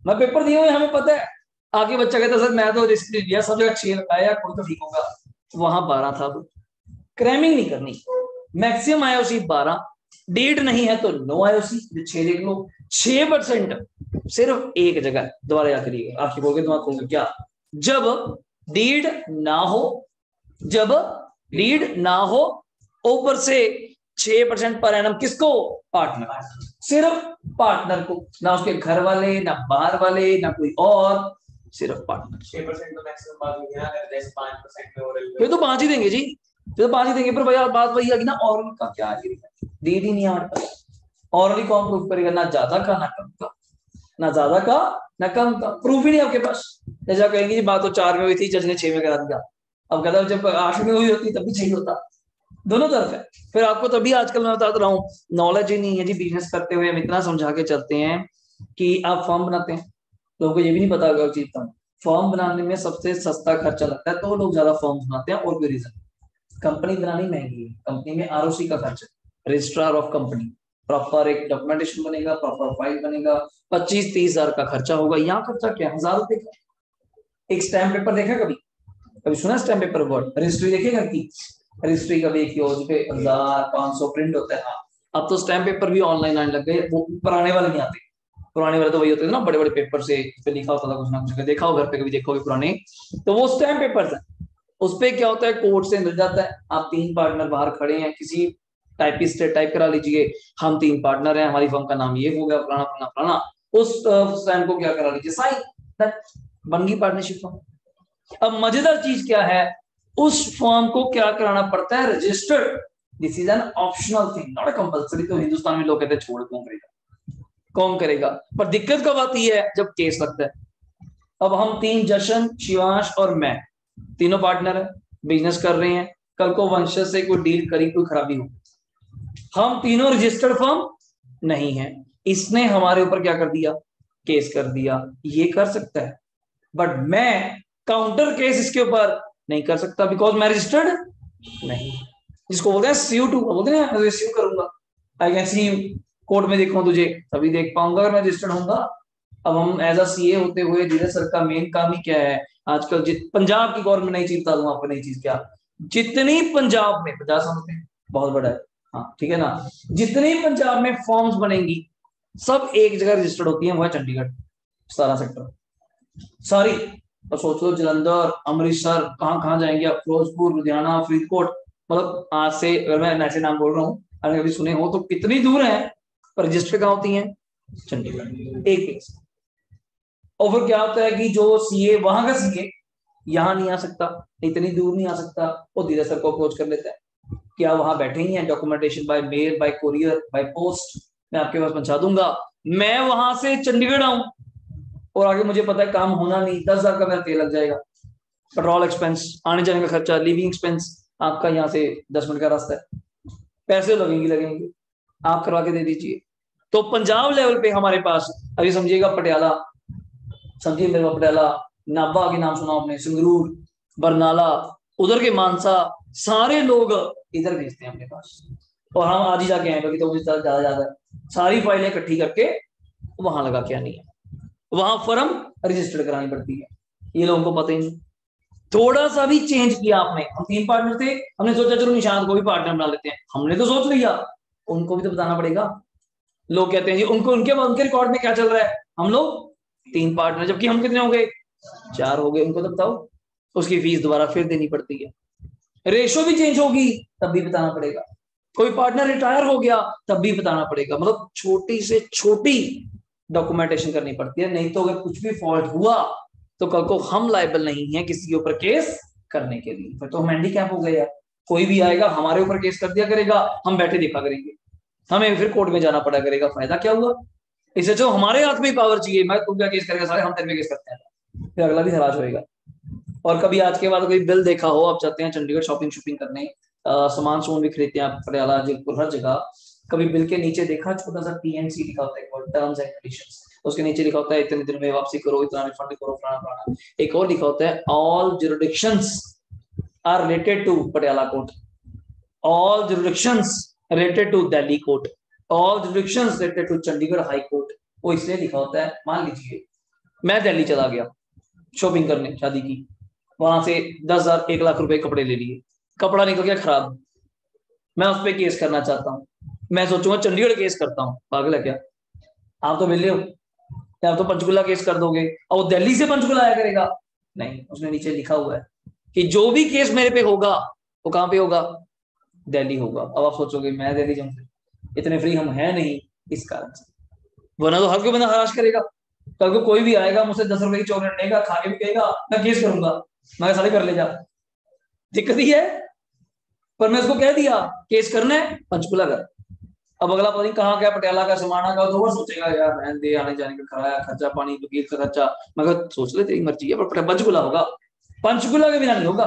मैं पेपर दिया हुआ हमें पता है, आगे बच्चा कहता सर मैं तो रिस्क लिया, सब जगह 6 लगाया, कोई तो ठीक होगा, वहां 12 था। क्रैमिंग नहीं करनी, मैक्सिमम आईओसी 12, डेट नहीं है तो नो आईओसी, 6 देख लो। 6% सिर्फ एक जगह, दोबारा याद करिएगा, आपके बोलोगे दिमाग खोलोगे क्या, जब डीड ना हो, जब डीड ना हो, ऊपर से 6% पर एनम किसको, पार्टनर, सिर्फ पार्टनर को, ना उसके घर वाले, ना बाहर वाले, ना कोई और, सिर्फ पार्टनर। 6% तो मैक्सिमम बात हुई है, अगर 5% में ओरल फिर तो 5 ही देंगे जी, फिर तो 5 ही देंगे, पर भैया बात वही है कि ना ऑरल का क्या है, डीड ही नहीं हमारे पास, ऑरली कौन प्रूफ करेगा, ना ज्यादा का ना कम का, ना ज्यादा का ना कम का, प्रूफ ही नहीं आपके पास। जैसा कहेंगे जी बात तो 4 में हुई थी, जज ने 6 में करा दिया, अब कहता जब 8 में हुई होती तब भी 6 होता, दोनों तरफ है। फिर आपको तभी आजकल मैं बता रहा हूँ नॉलेज ही नहीं है जी, बिजनेस करते हुए हम इतना समझा के चलते हैं कि आप फॉर्म बनाते हैं, लोगों को ये भी नहीं पता होगा चीज, फॉर्म बनाने में सबसे सस्ता खर्चा लगता है तो लोग ज्यादा फॉर्म बनाते हैं, और कोई रीजन, कंपनी बनानी महंगी है, कंपनी में आरओसी का खर्चा, रजिस्ट्रार ऑफ कंपनी, प्रॉपर एक डॉक्यूमेंटेशन बनेगा, प्रॉपर फाइल बनेगा, 25-30 हजार का खर्चा होगा। यहाँ खर्चा क्या 1000 रुपए का। एक स्टैम्प पेपर देखा कभी, कभी सुना स्टैम्प पेपर वर्ड, रजिस्ट्री देखिए घर की, रजिस्ट्री का देखिए उसपे 1500 प्रिंट होता है। हाँ, अब तो स्टैम्प पेपर भी ऑनलाइन आने लग गए, वो पुराने वाले नहीं आते। पुराने वाले तो वही होते थे ना, बड़े बड़े पेपर से उस पे लिखा होता था कुछ ना कुछ, देखा हो घर पे कभी, देखोगे पुराने, तो वो स्टैम्प पेपर है। उस पे क्या होता है, कोर्ट से मिल जाता है, आप 3 पार्टनर बाहर खड़े हैं, किसी टाइपिस्ट से टाइप करा लीजिए, हम 3 पार्टनर हैं, हमारी फर्म का नाम ये हो गया, फलाना फलाना फलाना, उस स्टैम्प को क्या करा लीजिए, साइन, बन गई पार्टनरशिप फॉर्म। अब मजेदार चीज क्या है, उस फॉर्म को क्या कराना पड़ता है, registered. This is an optional thing, not compulsory. तो हिंदुस्तान में लोग कहते हैं छोड़, कौन करेगा, कौन करेगा। पर दिक्कत कब आती है, जब केस लगता है। अब हम 3, जशन, शिवांश और मैं, तीनों पार्टनर है, बिजनेस कर रहे हैं, कल को वंशज से कोई डील करी, कोई खराबी हो, हम तीनों रजिस्टर्ड फर्म नहीं है, इसने हमारे ऊपर क्या कर दिया, केस कर दिया, ये कर सकता है। बट मैं काउंटर केस इसके ऊपर नहीं कर सकता, बिकॉज मैं रजिस्टर्ड नहीं। जिसको बोलते हैं सीयू टू, बोलते हैं मैं सीयू करूंगा, आई कैन सी कोर्ट में देखूं तुझे, तभी देख पाऊंगा अगर मैं रजिस्टर्ड होऊंगा। अब हम एज अ सीए होते हुए, धीरज सर का मेन काम ही क्या है आजकल, पंजाब की गवर्नमेंट नई चीज बता दूं आपको, नई चीज क्या, जितनी पंजाब में 50 समझते हैं, बहुत बड़ा है, हाँ ठीक है ना, जितनी पंजाब में फॉर्म्स बनेंगी सब एक जगह रजिस्टर्ड होती है, वो है चंडीगढ़ 17 सेक्टर सारी। और सोच लो जलंधर, अमृतसर, कहाँ कहाँ जाएंगे आप, फिरोजपुर, लुधियाना, फरीदकोट, मतलब आज से अगर मैं ऐसे नाम बोल रहा हूँ, अगर कभी सुने हो तो कितनी दूर है, पर रजिस्टर कहाँ होती है, चंडीगढ़, एक। और फिर क्या होता है कि जो सीए, वहां का सीए यहाँ नहीं आ सकता, इतनी दूर नहीं आ सकता, वो धीरे सर को अप्रोच कर लेता है, क्या वहां बैठे ही हैं, documentation by mail, by courier, by post, मैं आपके पास पहुंचा दूंगा। मैं वहां से चंडीगढ़ आऊं और आगे मुझे पता है काम होना नहीं, 10,000 का मेरा तेल लग जाएगा, पेट्रोल एक्सपेंस, आने जाने का खर्चा, लिविंग एक्सपेंस, आपका यहाँ से 10 मिनट का रास्ता है, पैसे लगेंगे, आप करवा के दे दीजिए। तो पंजाब लेवल पे हमारे पास, अभी समझिएगा पटियाला, समझिए मेरे पटियाला, नाभा के नाम सुना आपने, संगरूर, बरनाला, उधर के मानसा, सारे लोग इधर भेजते हैं अपने पास, और हम आज ही जाके आए, बाकी तो मुझे ज्यादा सारी फाइलें इकट्ठी करके वहां लगा के आनी है, वहां फर्म रजिस्टर्ड करानी पड़ती है, ये लोगों को पता ही नहीं। थोड़ा सा भी चेंज किया आपने, हम 3 पार्टनर थे, हमने सोचा चलो निशांत को भी पार्टनर बना लेते हैं, हमने तो सोच लिया, उनको भी तो बताना पड़ेगा। लोग कहते हैं जी उनको, उनके रिकॉर्ड में क्या चल रहा है, हम लोग 3 पार्टनर, जबकि हम कितने हो गए, 4 हो गए, उनको तो बताओ। उसकी फीस दोबारा फिर देनी पड़ती है, रेशो भी चेंज होगी तब भी बताना पड़ेगा, कोई पार्टनर रिटायर हो गया तब भी बताना पड़ेगा, मतलब छोटी से छोटी डॉक्यूमेंटेशन करनी पड़ती है, नहीं तो अगर कुछ भी फॉल्ट हुआ तो कल को हम लायबल नहीं है किसी के ऊपर केस करने के लिए, फिर तो हम हैंडीकैप हो गए यार, कोई भी आएगा हमारे ऊपर केस कर दिया करेगा, हम बैठे देखा करेंगे, हमें फिर कोर्ट में जाना पड़ा करेगा, फायदा क्या हुआ। इससे जो हमारे हाथ में पावर चाहिए, मैं तुम क्या केस करेगा, सारे हम तेरे में केस करते हैं, फिर अगला भी हराज होएगा। और कभी आज के बाद कोई बिल देखा हो, आप जाते हैं चंडीगढ़ शॉपिंग करने, सामान भी खरीदते हैं आप, पटियाला, जयपुर, हर जगह, कभी बिल के नीचे देखा छोटा सा टीएनसी लिखा होता है, टर्म्स एंड कंडीशंस, उसके नीचे लिखा होता है इतने दिन में वापसी करो, इतना रिफंड करो, फलाना फलाना, एक और लिखा होता है all jurisdictions are related to Patiala court, all jurisdictions related to Delhi court, all jurisdictions related to Chandigarh high court, वो इसलिए लिखा होता है। मान लीजिए मैं दिल्ली चला गया शॉपिंग करने, शादी की, वहां से 10,000 1 लाख रुपए कपड़े ले लिए, कपड़ा निकल गया खराब, मैं उस पर केस करना चाहता हूँ, मैं सोचूंगा चंडीगढ़ केस करता हूँ, पागल है क्या, आप तो मिल हो, आप तो पंचकुला केस कर दोगे, और वो दिल्ली से पंचकुला आया करेगा, नहीं, उसने नीचे लिखा हुआ है कि जो भी केस मेरे पे होगा वो कहाँ पे होगा, दिल्ली होगा। अब आप सोचोगे मैं दिल्ली जाऊँ, इतने फ्री हम है नहीं इस कारण से, वरना तो हर कोई बंदा हराश करेगा, कल को कोई भी आएगा मुझसे 10 रुपए की चॉकलेट लेगा, खा के भी कहेगा मैं केस करूंगा, मैं सारे कर ले जा, दिक्कत ही है। पर मैं उसको कह दिया केस करना है पंचकुला कर, अब अगला पता नहीं कहाँ गया, पटियाला का, समाना का, तो वो सोचेगा यार रहने दे, आने जाने का किराया खर्चा, पानी वकील का खर्चा, मगर सोच ले तेरी मर्जी है, पर पंचकुला होगा, पंचकुला के बिना नहीं होगा।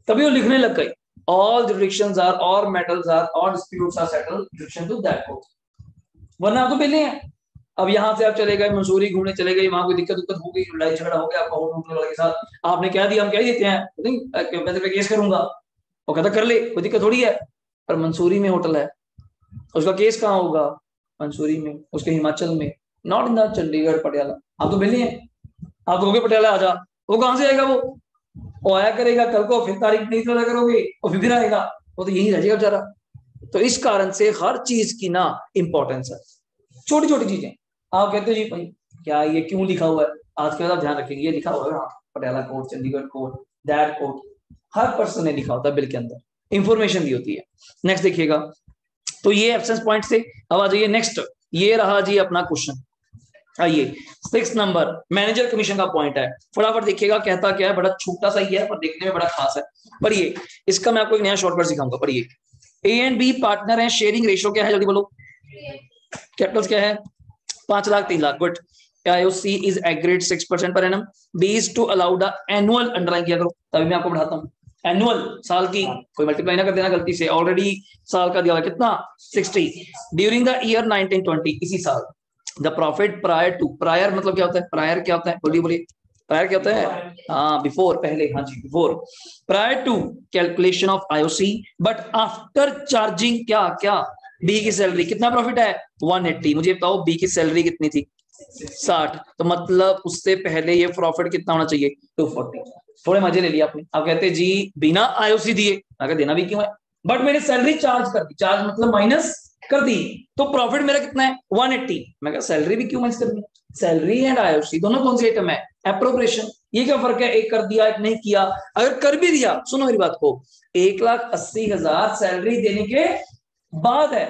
तभी वो लिखने लग गए ऑल जुरिडिक्शंस आर और मैटर्स आर और disputes are settled jurisdiction to that court, वरना आप तो पहले हैं। अब यहाँ से आप चले गए मंसूरी घूमने चले गए, वहां कोई दिक्कत हो गई, लड़ाई झगड़ा हो गया आपका होटल वाले के साथ, आपने क्या दिया, हम क्या देते हैं, नहीं पैसे पे केस करूंगा, वो कहता कर ले, कोई दिक्कत थोड़ी है। पर मंसूरी में होटल है, उसका केस कहाँ होगा, मंसूरी में, उसके हिमाचल में, not in the Chandigarh Patiala. आप तो मिले हैं, आप तो पटियाला आ जा, वो कहां से आएगा, वो आया करेगा कल को, फिर तारीख नहीं चला करोगे और फिर आएगा, वो तो यही रह जाएगा बेचारा। तो इस कारण से हर चीज की ना इंपॉर्टेंस है, छोटी छोटी चीजें। आप कहते हो जी भाई क्या ये क्यों लिखा हुआ है, आज के बाद आप ध्यान रखेंगे ये लिखा हुआ है हाँ, Patiala court, Chandigarh court, that court, her person ने लिखा होता है बिल के अंदर, इंफॉर्मेशन दी होती है। नेक्स्ट देखिएगा, तो ये एब्सेंस पॉइंट से। अब आ जाइए नेक्स्ट, ये रहा जी अपना क्वेश्चन। आइए 6 नंबर मैनेजर कमीशन का पॉइंट है, फटाफट देखिएगा कहता क्या है, बड़ा छोटा सा ही है पर देखने में बड़ा खास है। पढ़िए, इसका मैं आपको एक नया शॉर्टकट सिखाऊंगा। पढ़िए, ए एंड बी पार्टनर है, शेयरिंग रेशियो क्या है जल्दी बोलो, कैपिटल्स क्या है 5 lakh 3 lakh, but IOC is agreed 6% per annum. B is to allow the annual, underline किया करो तभी मैं आपको बढ़ाता हूँ, एनुअल साल की, कोई मल्टीप्लाई ना कर देना गलती से, ऑलरेडी साल का दिया हुआ कितना 60, ड्यूरिंग द ईयर 1920, इसी साल। The profit prior to, prior मतलब क्या होता है, प्रायर क्या होता है, बोलिए बोलिए, प्रायर क्या होता है, हाँ बिफोर, पहले, हाँ जी before, prior to calculation of IOC, but after charging क्या क्या, बी की सैलरी, कितना प्रॉफिट है 180, मुझे बताओ बी की सैलरी कितनी थी 60, तो मतलब उससे पहले ये प्रॉफिट कितना होना चाहिए 240। थोड़े मजे ले लिया आपने, आप कहते जी बिना IOC दिए, अगर देना भी क्यों है, बट मैंने सैलरी चार्ज कर दी, चार्ज मतलब माइनस कर दी, तो प्रॉफिट मेरा कितना है 180। मैं कहा सैलरी भी क्यों माइनस कर दी, सैलरी एंड IOC दोनों कौन सी आइटम है, एप्रोप्रिएशन, ये क्या फर्क है, एक कर दिया एक नहीं किया। अगर कर भी दिया, सुनो मेरी बात को, 1,80,000 सैलरी देने के बाद है,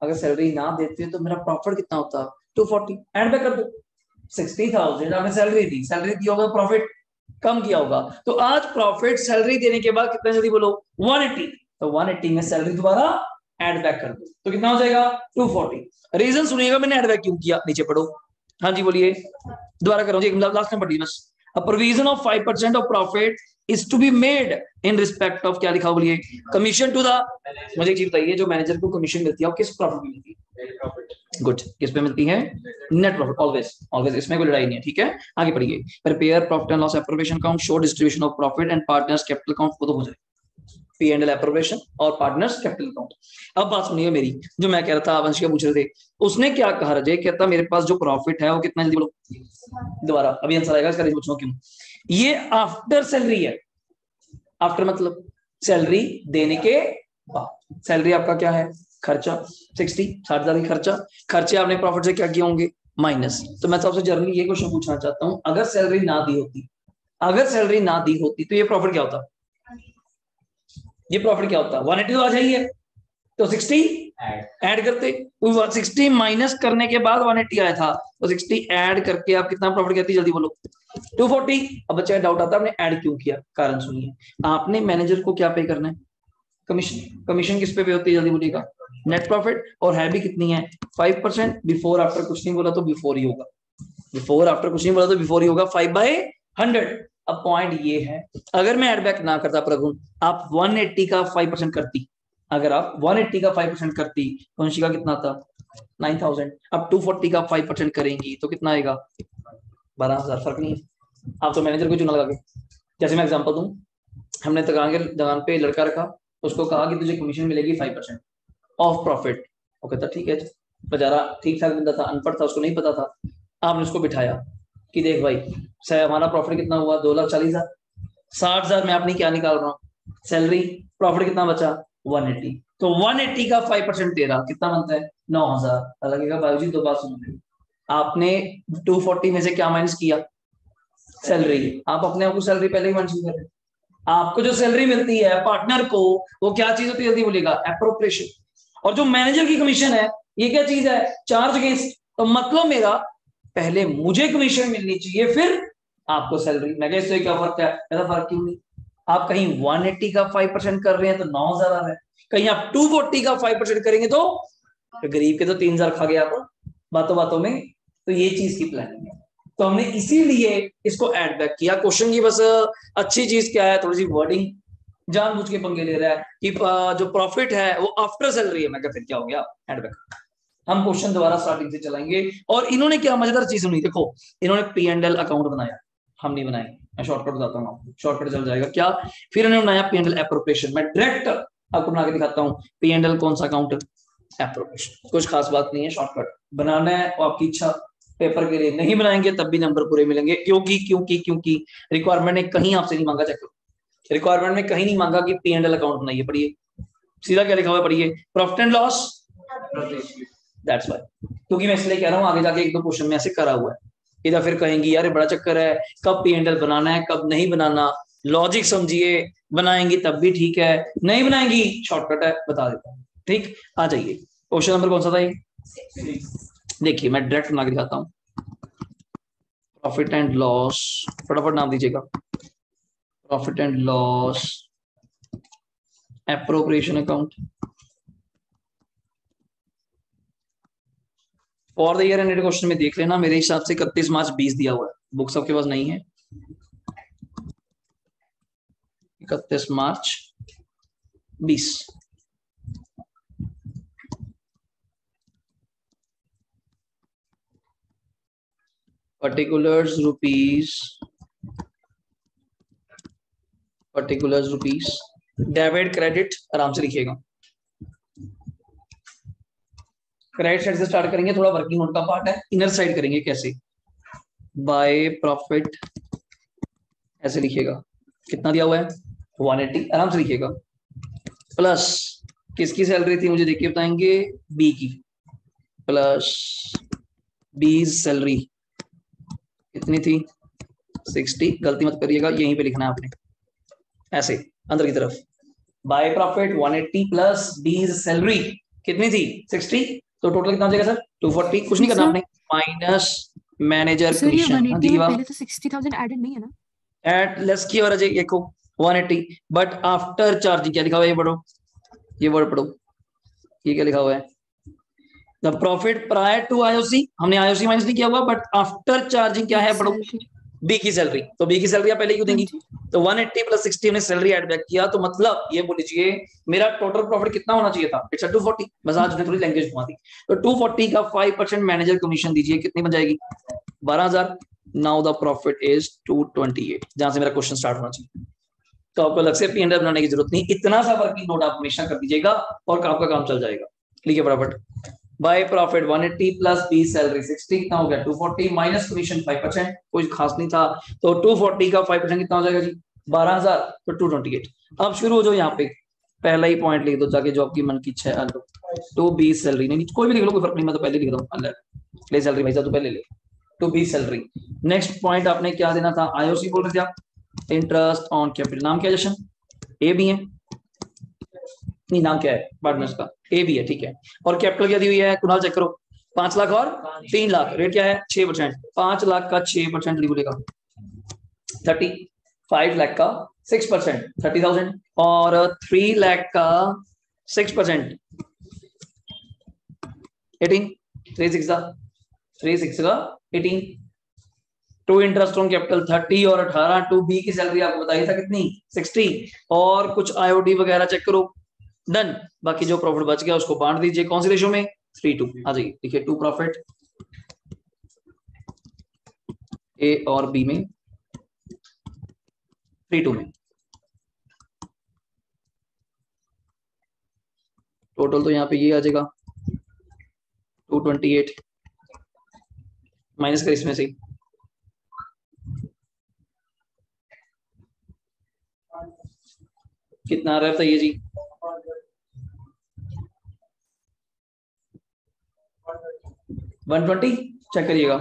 अगर सैलरी ना देते तो मेरा प्रॉफिट कितना होता 240, एड बैक कर दो 60,000 आपने सैलरी दी, सैलरी दिया होगा प्रॉफिट कम किया होगा, तो आज प्रॉफिट सैलरी देने के बाद कितना जल्दी बोलो 180, तो 180 में सैलरी दोबारा एड बैक कर दो, तो कितना हो जाएगा 240। रीजन सुनिएगा मैंने एड बैक क्यों किया, नीचे पढ़ो, हाँ जी बोलिए, दोबारा करो जी, लास्ट में पढ़िए बस। A provision of 5% of profit is to be made in respect of, क्या लिखा बोलिए, कमीशन टू द, मुझे एक चीज बताइए, जो मैनेजर को कमीशन मिलती है वो किस प्रॉफिट में मिलती है, गुड, किस पे मिलती है, नेट प्रॉफिट, ऑलवेज ऑलवेज, इसमें कोई लड़ाई नहीं है, ठीक है। आगे पढ़िए, prepare profit and loss appropriation account, show distribution of profit and partners capital account, वो तो हो जाए P&L एप्रोप्रिएशन और पार्टनर्स कैपिटल अकाउंट। अब बात सुनिए मेरी, जो मैं कह रहा था, वंशिका पूछ रहे थे, उसने क्या कहा रजे, कहता मेरे पास जो प्रॉफिट है वो कितना, जल्दी बोलो, दोबारा अभी आंसर आएगा इसका, पूछो क्यों, ये आफ्टर सैलरी है, आफ्टर मतलब सैलरी देने के बाद, सैलरी आपका क्या है खर्चा 60,000 की खर्चा, खर्चे आपने प्रॉफिट से क्या किए होंगे माइनस, तो मैं तो आपसे जनरली ये क्वेश्चन पूछना चाहता हूं, अगर सैलरी ना दी होती, अगर सैलरी ना दी होती तो ये प्रॉफिट क्या होता, ये प्रॉफिट क्या होता, 180 तो आ जाइए, तो 60 ऐड करते, 60 माइनस करने के बाद 180 आया था, तो 60 ऐड करके आप कितना प्रॉफिट कहती जल्दी बोलो 240। अब बच्चा डाउट आता है आपने ऐड क्यों किया, कारण सुनिए, आपने मैनेजर को क्या पे करना है, कमीशन, कमीशन किस पे होती है जल्दी बोलिएगा, नेट प्रॉफिट, और है भी कितनी है 5%, बिफोर आफ्टर कुछ नहीं बोला तो बिफोर ही होगा, बिफोर आफ्टर कुछ नहीं बोला तो बिफोर ही होगा, 5/100। अब पॉइंट ये है, अगर मैं एड बैक ना करता प्रगुण, आप 180 का 5% करती, अगर आप 180 का 5% करती तो वंशिका कितना था 9,000, अब 240 का 5% करेंगी तो कितना आएगा 12,000, फर्क नहीं है, आप तो मैनेजर को चुना लगा के। जैसे मैं एग्जांपल दूं, हमने दुकान पे लड़का रखा, उसको कहा कि तुझे कमीशन मिलेगी 5% ऑफ प्रॉफिट, वो कहता ठीक है, बेचारा ठीक ठाक बंदा था, अनपढ़ था, उसको नहीं पता था, आपने उसको बिठाया कि देख भाई सर हमारा प्रॉफिट कितना हुआ 2,40,000, 60,000 में आपने क्या निकाल रहा हूँ सैलरी, प्रॉफिट कितना बचा 180, तो 180 का 5% तेरा कितना बनता है 9,000। लगेगा बाबूजी दो बात सुनो, आपने 240 में से क्या माइनस किया सैलरी, आप अपने आप को सैलरी पहले ही माइनस कर रहे, आपको जो सैलरी मिलती है पार्टनर को वो क्या चीज होती है जल्दी बोलेगा एप्रोप्रिएशन, और जो मैनेजर की कमीशन है ये क्या चीज है चार्ज अगेंस्ट, तो मतलब मेरा पहले मुझे कमीशन मिलनी चाहिए फिर आपको सैलरी। मैं इससे क्या फर्क है, ऐसा फर्क क्यों नहीं, आप कहीं 180 का 5% कर रहे हैं तो 9,000 आ रहा है, कहीं आप 240 का 5% करेंगे तो गरीब के तो 3,000 खा गया आप बातों बातों में, तो ये चीज की प्लानिंग है, तो हमने इसीलिए इसको ऐड बैक किया। क्वेश्चन की बस अच्छी चीज क्या है, थोड़ी सी वर्डिंग जानबूझ के पंगे ले रहा है कि जो प्रॉफिट है वो आफ्टर सैलरी है, मैं कहता क्या हो गया ऐड बैक। हम क्वेश्चन दोबारा स्टार्टिंग से चलाएंगे, और इन्होंने क्या मजेदार चीज सुनी, देखो इन्होंने P&L अकाउंट बनाया, हम नहीं बनाए, मैं शॉर्टकट बताता हूँ आपको, शॉर्टकट चल जाएगा क्या, फिर इन्होंने बनाया P&L एप्रोप्रिएशन, मैं डायरेक्ट आपको बना के दिखाता हूँ P&L कौन सा अकाउंट एप्रोप्रिएशन, कुछ खास बात नहीं है, शॉर्टकट बनाना है और आपकी इच्छा, पेपर के लिए नहीं बनाएंगे तब भी नंबर पूरे मिलेंगे, क्योंकि क्योंकि क्योंकि रिक्वायरमेंट ने कहीं आपसे नहीं मांगा, चेक करो रिक्वायरमेंट में कहीं नहीं मांगा कि P&L अकाउंट बनाइए, पढ़िए सीधा क्या लिखा हुआ है पढ़िए, profit and loss, that's why, क्योंकि मैं इसलिए कह रहा हूँ आगे जाके एक दो क्वेश्चन में ऐसे करा हुआ है। इधर फिर कहेंगी यार बड़ा चक्कर है, कब P&L बनाना है कब नहीं बनाना, लॉजिक समझिए, बनाएंगी तब भी ठीक है, नहीं बनाएंगी शॉर्टकट है, बता देता हूँ। ठीक, आ जाइए क्वेश्चन नंबर कौन सा था ये, देखिए मैं डायरेक्ट बना के दिखाता हूँ। प्रॉफिट एंड लॉस, फटाफट नाम दीजिएगा, profit and loss appropriation account for the year ended. Question में देख लेना, मेरे हिसाब से 31 मार्च 20 दिया हुआ है, बुक सबके पास नहीं है। 31 मार्च 20, particulars rupees, particulars rupees, debit credit आराम से लिखिएगा। क्रेडिट साइड से स्टार्ट करेंगे, थोड़ा वर्किंग नोट का पार्ट है, इनर साइड करेंगे कैसे, बाय प्रॉफिट ऐसे लिखिएगा, कितना दिया हुआ है 180, आराम से लिखिएगा, प्लस किसकी सैलरी थी मुझे देख के बताएंगे, बी की, प्लस बी सैलरी कितनी थी 60, गलती मत करिएगा यहीं पे लिखना है आपने, ऐसे अंदर की तरफ, बाय प्रॉफिट 180 प्लस बीज सैलरी कितनी थी 60, तो टोटल कितना हो जाएगा सर 240, कुछ नहीं करना आपने, माइनस मैनेजर सर ये कमीशन, 180 में पहले तो 60,000 एडेड नहीं है ना, एट लेस की और देखो 180 बट आफ्टर चार्जिंग, क्या लिखा हुआ है ये पढ़ो, ये वर्ड पढ़ो, ये क्या लिखा हुआ है, the profit prior to IOC, हमने आईओसी माइनस नहीं किया हुआ, बट आफ्टर चार्जिंग क्या है पढ़ो, बी की सैलरी, तो बी की सैलरी आप पहले क्यों देंगी, तो 180 प्लस 60 हमने सैलरी ऐड बैक किया, तो मतलब ये बोल लीजिए मेरा टोटल प्रॉफिट कितना होना चाहिए था, इट्स 240, बस आज ने थोड़ी लैंग्वेज घुमा दी, तो 240 का 5% मैनेजर कमीशन दीजिए, कितनी बन जाएगी 12,000, नाउ द प्रॉफिट इज 228, जहां से मेरा क्वेश्चन स्टार्ट होना चाहिए, तो आपको अलग से P&L बनाने की जरूरत नहीं, इतना सा वर्किंग नोट आप हमेशा कर दीजिएगा और आपका काम चल जाएगा, लिखिए फटाफट, by profit 180 plus B salary 60, कितना हो गया 240 माइनस कमीशन 5%, कोई खास नहीं था, तो 240 का 5% कितना हो जाएगा जी 12,000, तो 228, अब शुरू हो जाओ, यहाँ पे पहला ही पॉइंट लिख दो जाके, जो आपकी मन की इच्छा है, टू बी सैलरी, नहीं कोई भी लिख लो, कोई फर्क नहीं, मैं तो पहले लिख रहा हूँ, ले सैलरी भाई साहब तो पहले ले, to B salary, next point आपने क्या देना था, आईओसी बोल रहे थे आप, इंटरेस्ट ऑन कैपिटल, नाम क्या जशन, ए भी है, नहीं नाम क्या है पार्टनर्स का, ए भी है, ठीक है, और कैपिटल क्या दी हुई है कुणाल चेक करो, 5 लाख और 3 लाख, रेट क्या है 6%, 5 लाख का 6% लिखूंगा 35 लाख का 6%, 30,000, और 3 लाख का 6%, 18, 3 6 का 18, टू इंटरेस्ट ऑन कैपिटल 30 और 18, टू बी की सैलरी आपको बताई था कितनी 60, और कुछ आईओडी वगैरह चेक करो, डन, बाकी जो प्रॉफिट बच गया उसको बांट दीजिए, कौन सी रेशो में 3:2, आ जाइए देखिए, टू प्रॉफिट ए और बी में 3:2 में, टोटल तो यहाँ पे ये आ जाएगा 228 माइनस कर इसमें से, कितना आ रहा है बताइए जी, 120 चेक करिएगा,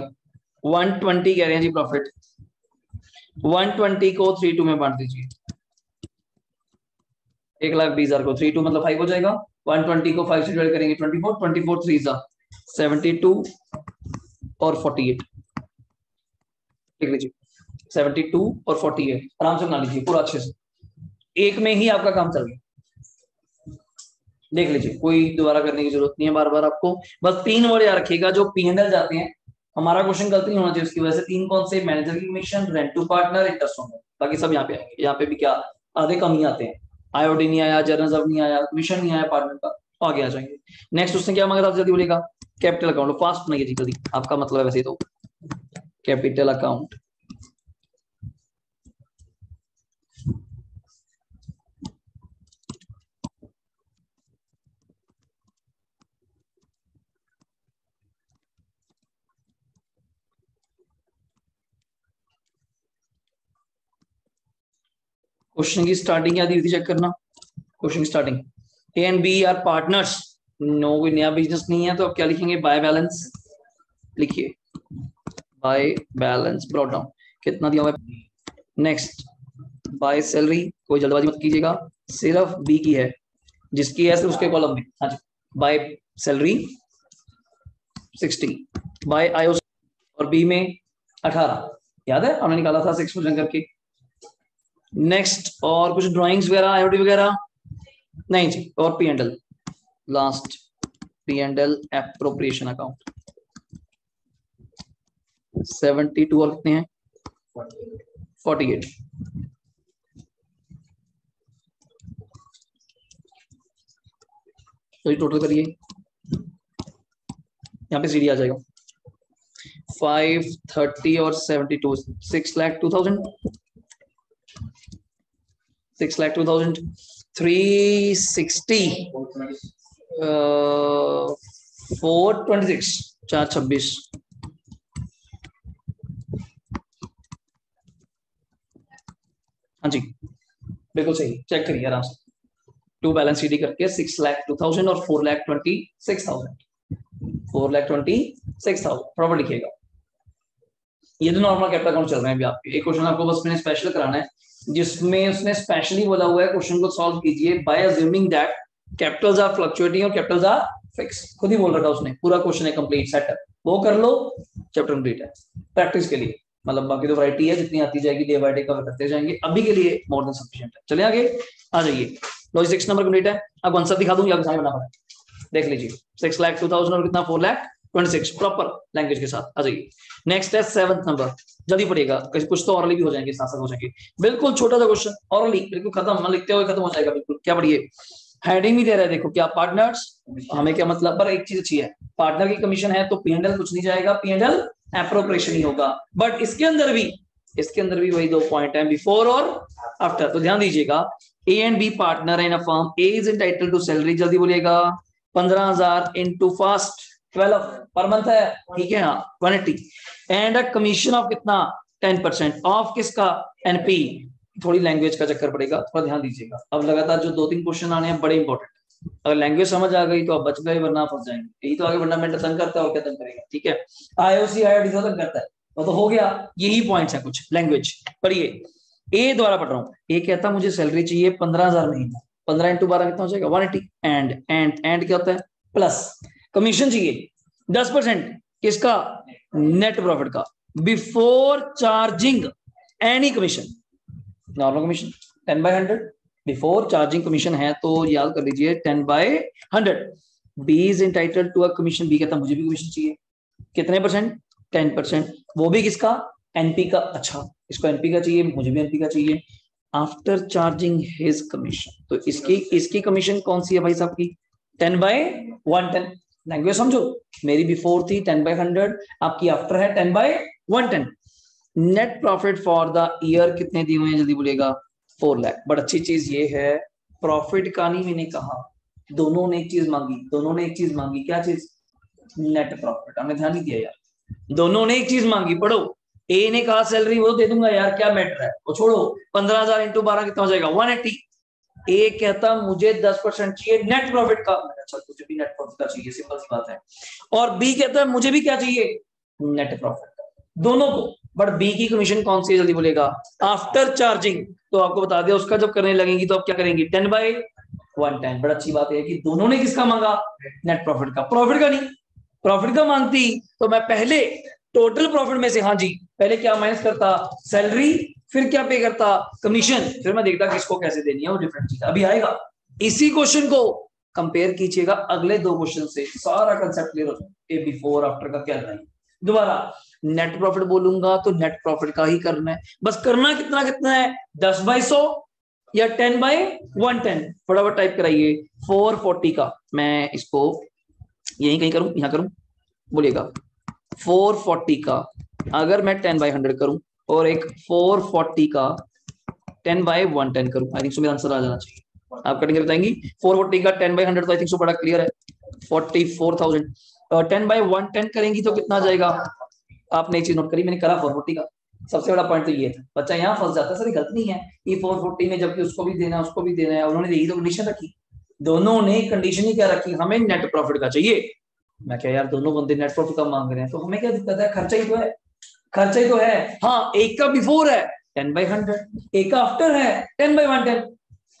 120 कह रहे हैं जी प्रॉफिट, 120 को 3:2 में बांट दीजिए, 1,20,000 को 3:2 मतलब 5 हो जाएगा, 120 को 5 से डिवाइड करेंगे 24, 24 3 72 और 48, लिख लीजिए 72 और 48, आराम से बना लीजिए पूरा अच्छे से, एक में ही आपका काम चल गया, देख लीजिए कोई दोबारा करने की जरूरत नहीं है बार बार आपको, बस 3 वर्ड याद रखिएगा जो P&L जाते हैं, हमारा क्वेश्चन गलत नहीं होना चाहिए उसकी वजह से, 3 कौन से, मैनेजर की commission, rent to partner, interest on, बाकी सब यहाँ पे आएंगे, यहाँ पे भी क्या आधे कम ही आते हैं, आईओडी नहीं आया, जर्नल रिजर्व नहीं आया, कमीशन नहीं आया पार्टनर का, आगे आ जाएंगे। नेक्स्ट उसने क्या मांगा था, जल्दी बोलेगा, कैपिटल अकाउंट, फास्ट बनाइए जी जल्दी, आपका मतलब है वैसे तो, कैपिटल अकाउंट, क्वेश्चन की स्टार्टिंग क्या दी थी चेक करना, क्वेश्चन की starting A and B are partners, no कोई नया बिजनेस नहीं है, तो अब क्या लिखेंगे, बाय बैलेंस लिखिए, बाय बैलेंस ब्रॉट डाउन, कितना दिया हुआ है। नेक्स्ट बाय सैलरी, कोई जल्दबाजी मत कीजिएगा, सिर्फ बी की है, जिसकी है सिर्फ उसके कॉलम में। हाँ जी, बाय सैलरी 60, बाय आयो और बी में 18, याद है हमने निकाला था 6% करके। नेक्स्ट और कुछ ड्राइंग्स वगैरह, आईओटी वगैरह नहीं जी, और P and L last, P and L appropriation account 72 और कितने हैं 48। तो ये टोटल करिए, यहाँ पे सीडी आ जाएगा 530 और 72, 6,02,000, 6,02,000, 360, 426, 426, हाँ जी बिल्कुल सही, चेक करिए आराम से। टू बैलेंस सीडी करके 6,02,000 और 4,26,000, 4,26,000 प्रॉपर लिखिएगा। ये तो नॉर्मल कैपिटल अकाउंट चल रहे हैं अभी आपके। एक क्वेश्चन आपको बस मैंने स्पेशल कराना है, जिसमें उसने स्पेशली बोला हुआ है क्वेश्चन को सॉल्व कीजिए by assuming that capitals are fluctuating और कैपिटल्स आर फिक्स। खुद ही बोल रखा उसने, पूरा क्वेश्चन है कंप्लीट सेटअप, वो कर लो, चैप्टर कंप्लीट है प्रैक्टिस के लिए। मतलब बाकी तो वैरायटी है, जितनी आती जाएगी डे बाय डे कवर करते जाएंगे, अभी के लिए मोर देन सफिशिएंट है। चलिए आगे आ जाइए, लो 6 नंबर कंप्लीट है। अब आंसर दिखा दूंगी, आपको समझ में पड़ा, देख लीजिए 6,02,000 और कितना 4,26,000 प्रॉपर लैंग्वेज के साथ। आ जाइए नेक्स्ट है 7th नंबर, जल्दी पढ़िएगा, कुछ तो ऑरली भी हो जाएंगे, साथ साथ हो जाएंगे। बिल्कुल छोटा सा क्वेश्चन, ऑरली बिल्कुल खत्म, लिखते हुए खत्म हो जाएगा बिल्कुल। क्या पढ़िए, हेडिंग भी दे रहा है, देखो क्या पार्टनर्स, हमें क्या मतलब, पर एक चीज अच्छी है, पार्टनर की कमीशन है तो पीएनएल कुछ नहीं जाएगा, पीएनएल एप्रोप्रिएशन ही होगा। बट इसके अंदर भी वही 2 पॉइंट है, बिफोर और आफ्टर। तो ध्यान दीजिएगा, A and B partner in a firm, A is entitled to salary, जल्दी बोलिएगा 15,000 इंटू फर्स्ट 12 पर मंथ है, ठीक है, हाँ 180, एंड अ कमीशन ऑफ कितना 10% ऑफ किसका, एनपी। थोड़ी लैंग्वेज का चक्कर पड़ेगा, थोड़ा ध्यान दीजिएगा। अब लगातार जो 2-3 क्वेश्चन आने हैं बड़े इंपॉर्टेंट, अगर लैंग्वेज समझ आ गई तो आप बच गए, वरना फंस जाएंगे। यही तो आगे फंडामेंटल तंग करता है और क्या तंग करेगा, ठीक है। आईओसी आईआईटी तंग करता है, तो हो गया, यही पॉइंट्स है कुछ लैंग्वेज। पढ़िए, ए द्वारा पढ़ रहा हूँ, ए कहता मुझे सैलरी चाहिए 15,000 महीना, 15 इंटू 12 कितना हो जाएगा 180, एंड क्या होता है प्लस, कमीशन चाहिए 10% किसका, नेट प्रॉफिट का, before charging any commission, normal commission 10/100, before charging commission है तो याद कर लीजिए 10/100। B is entitled to a commission, B कहता मुझे भी कमीशन चाहिए, कितने परसेंट 10%, वो भी किसका, एनपी का। अच्छा, इसको एनपी का चाहिए, मुझे भी एनपी का चाहिए, आफ्टर चार्जिंग हिज कमीशन। तो इसकी कमीशन कौन सी है भाई साहब की, 10/110। लैंग्वेज समझो, मेरी बिफोर थी 10/100, आपकी आफ्टर है 10/110। Net profit for the year कितने दिए हुए हैं, जल्दी बोलिएगा 4 लाख। बट अच्छी चीज ये है, प्रॉफिट का नहीं मैंने कहा, दोनों ने एक चीज मांगी, क्या चीज, नेट प्रॉफिट। हमने ध्यान नहीं दिया यार, दोनों ने एक चीज मांगी, पढ़ो। ए ने कहा सैलरी वो दे दूंगा यार, क्या मैटर है, वो छोड़ो, 15,000 इंटू 12 कितना हो जाएगा 180। ए कहता मुझे 10% चाहिए नेट प्रॉफिट का, अच्छा तुझे भी नेट प्रॉफिट का चाहिए, सिंपल सी बात है। और बी कहता मुझे भी क्या चाहिए, नेट प्रॉफिट का, दोनों को। बट बी की कमीशन कौन सी है, जल्दी बोलेगा, आफ्टर चार्जिंग। तो आपको बता दिया, उसका जब करने लगेंगी तो आप क्या करेंगे 10/110। बड़ा अच्छी बात है कि दोनों ने किसका मांगा, नेट प्रॉफिट का, प्रॉफिट का नहीं। प्रॉफिट का मांगती तो मैं पहले टोटल प्रॉफिट में से, हाँ जी, पहले क्या माइनस करता, सैलरी, फिर क्या पे करता, कमीशन, फिर मैं देखता किसको कैसे देनी है, वो डिफरेंट चीज अभी आएगा। इसी क्वेश्चन को कंपेयर कीजिएगा अगले 2 क्वेश्चन से, सारा कंसेप्ट क्लियर हो जाएगा। बिफोर आफ्टर का क्या है, दोबारा नेट प्रॉफिट बोलूंगा तो नेट प्रॉफिट का ही करना है, बस करना कितना है 10/100 या 10/110। फटाफट टाइप कराइए 440 का, मैं इसको यही कहीं करूं, यहां करूं, बोलिएगा 440 का अगर मैं 10/100 करूं और एक 440 का 10/110 करूं, आई थिंक सो मेरा आंसर आ जाना चाहिए। आप कटिंग बताएंगी 440 का 10/100, तो आई थिंक सो बड़ा क्लियर है 44,000। 10/110 करेंगी तो कितना आ जाएगा, आपने एक चीज नोट करी, मैंने करा 440 का, सबसे बड़ा पॉइंट तो ये था, बच्चा यहाँ फंस जाता है, सर गलत नहीं है ये 440 में, जबकि उसको भी देना है, और उन्होंने यही तो कंडीशन रखी, दोनों ने कंडीशन ही क्या रखी, हमें नेट प्रॉफिट का चाहिए। मैं क्या यार दोनों बंदे नेट प्रॉफिट का मांग रहे हैं, तो हमें क्या दिक्कत है, खर्चा ही तो है, खर्चा ही तो है। हाँ, एक का बिफोर है 10/100, एक का आफ्टर है 10/110,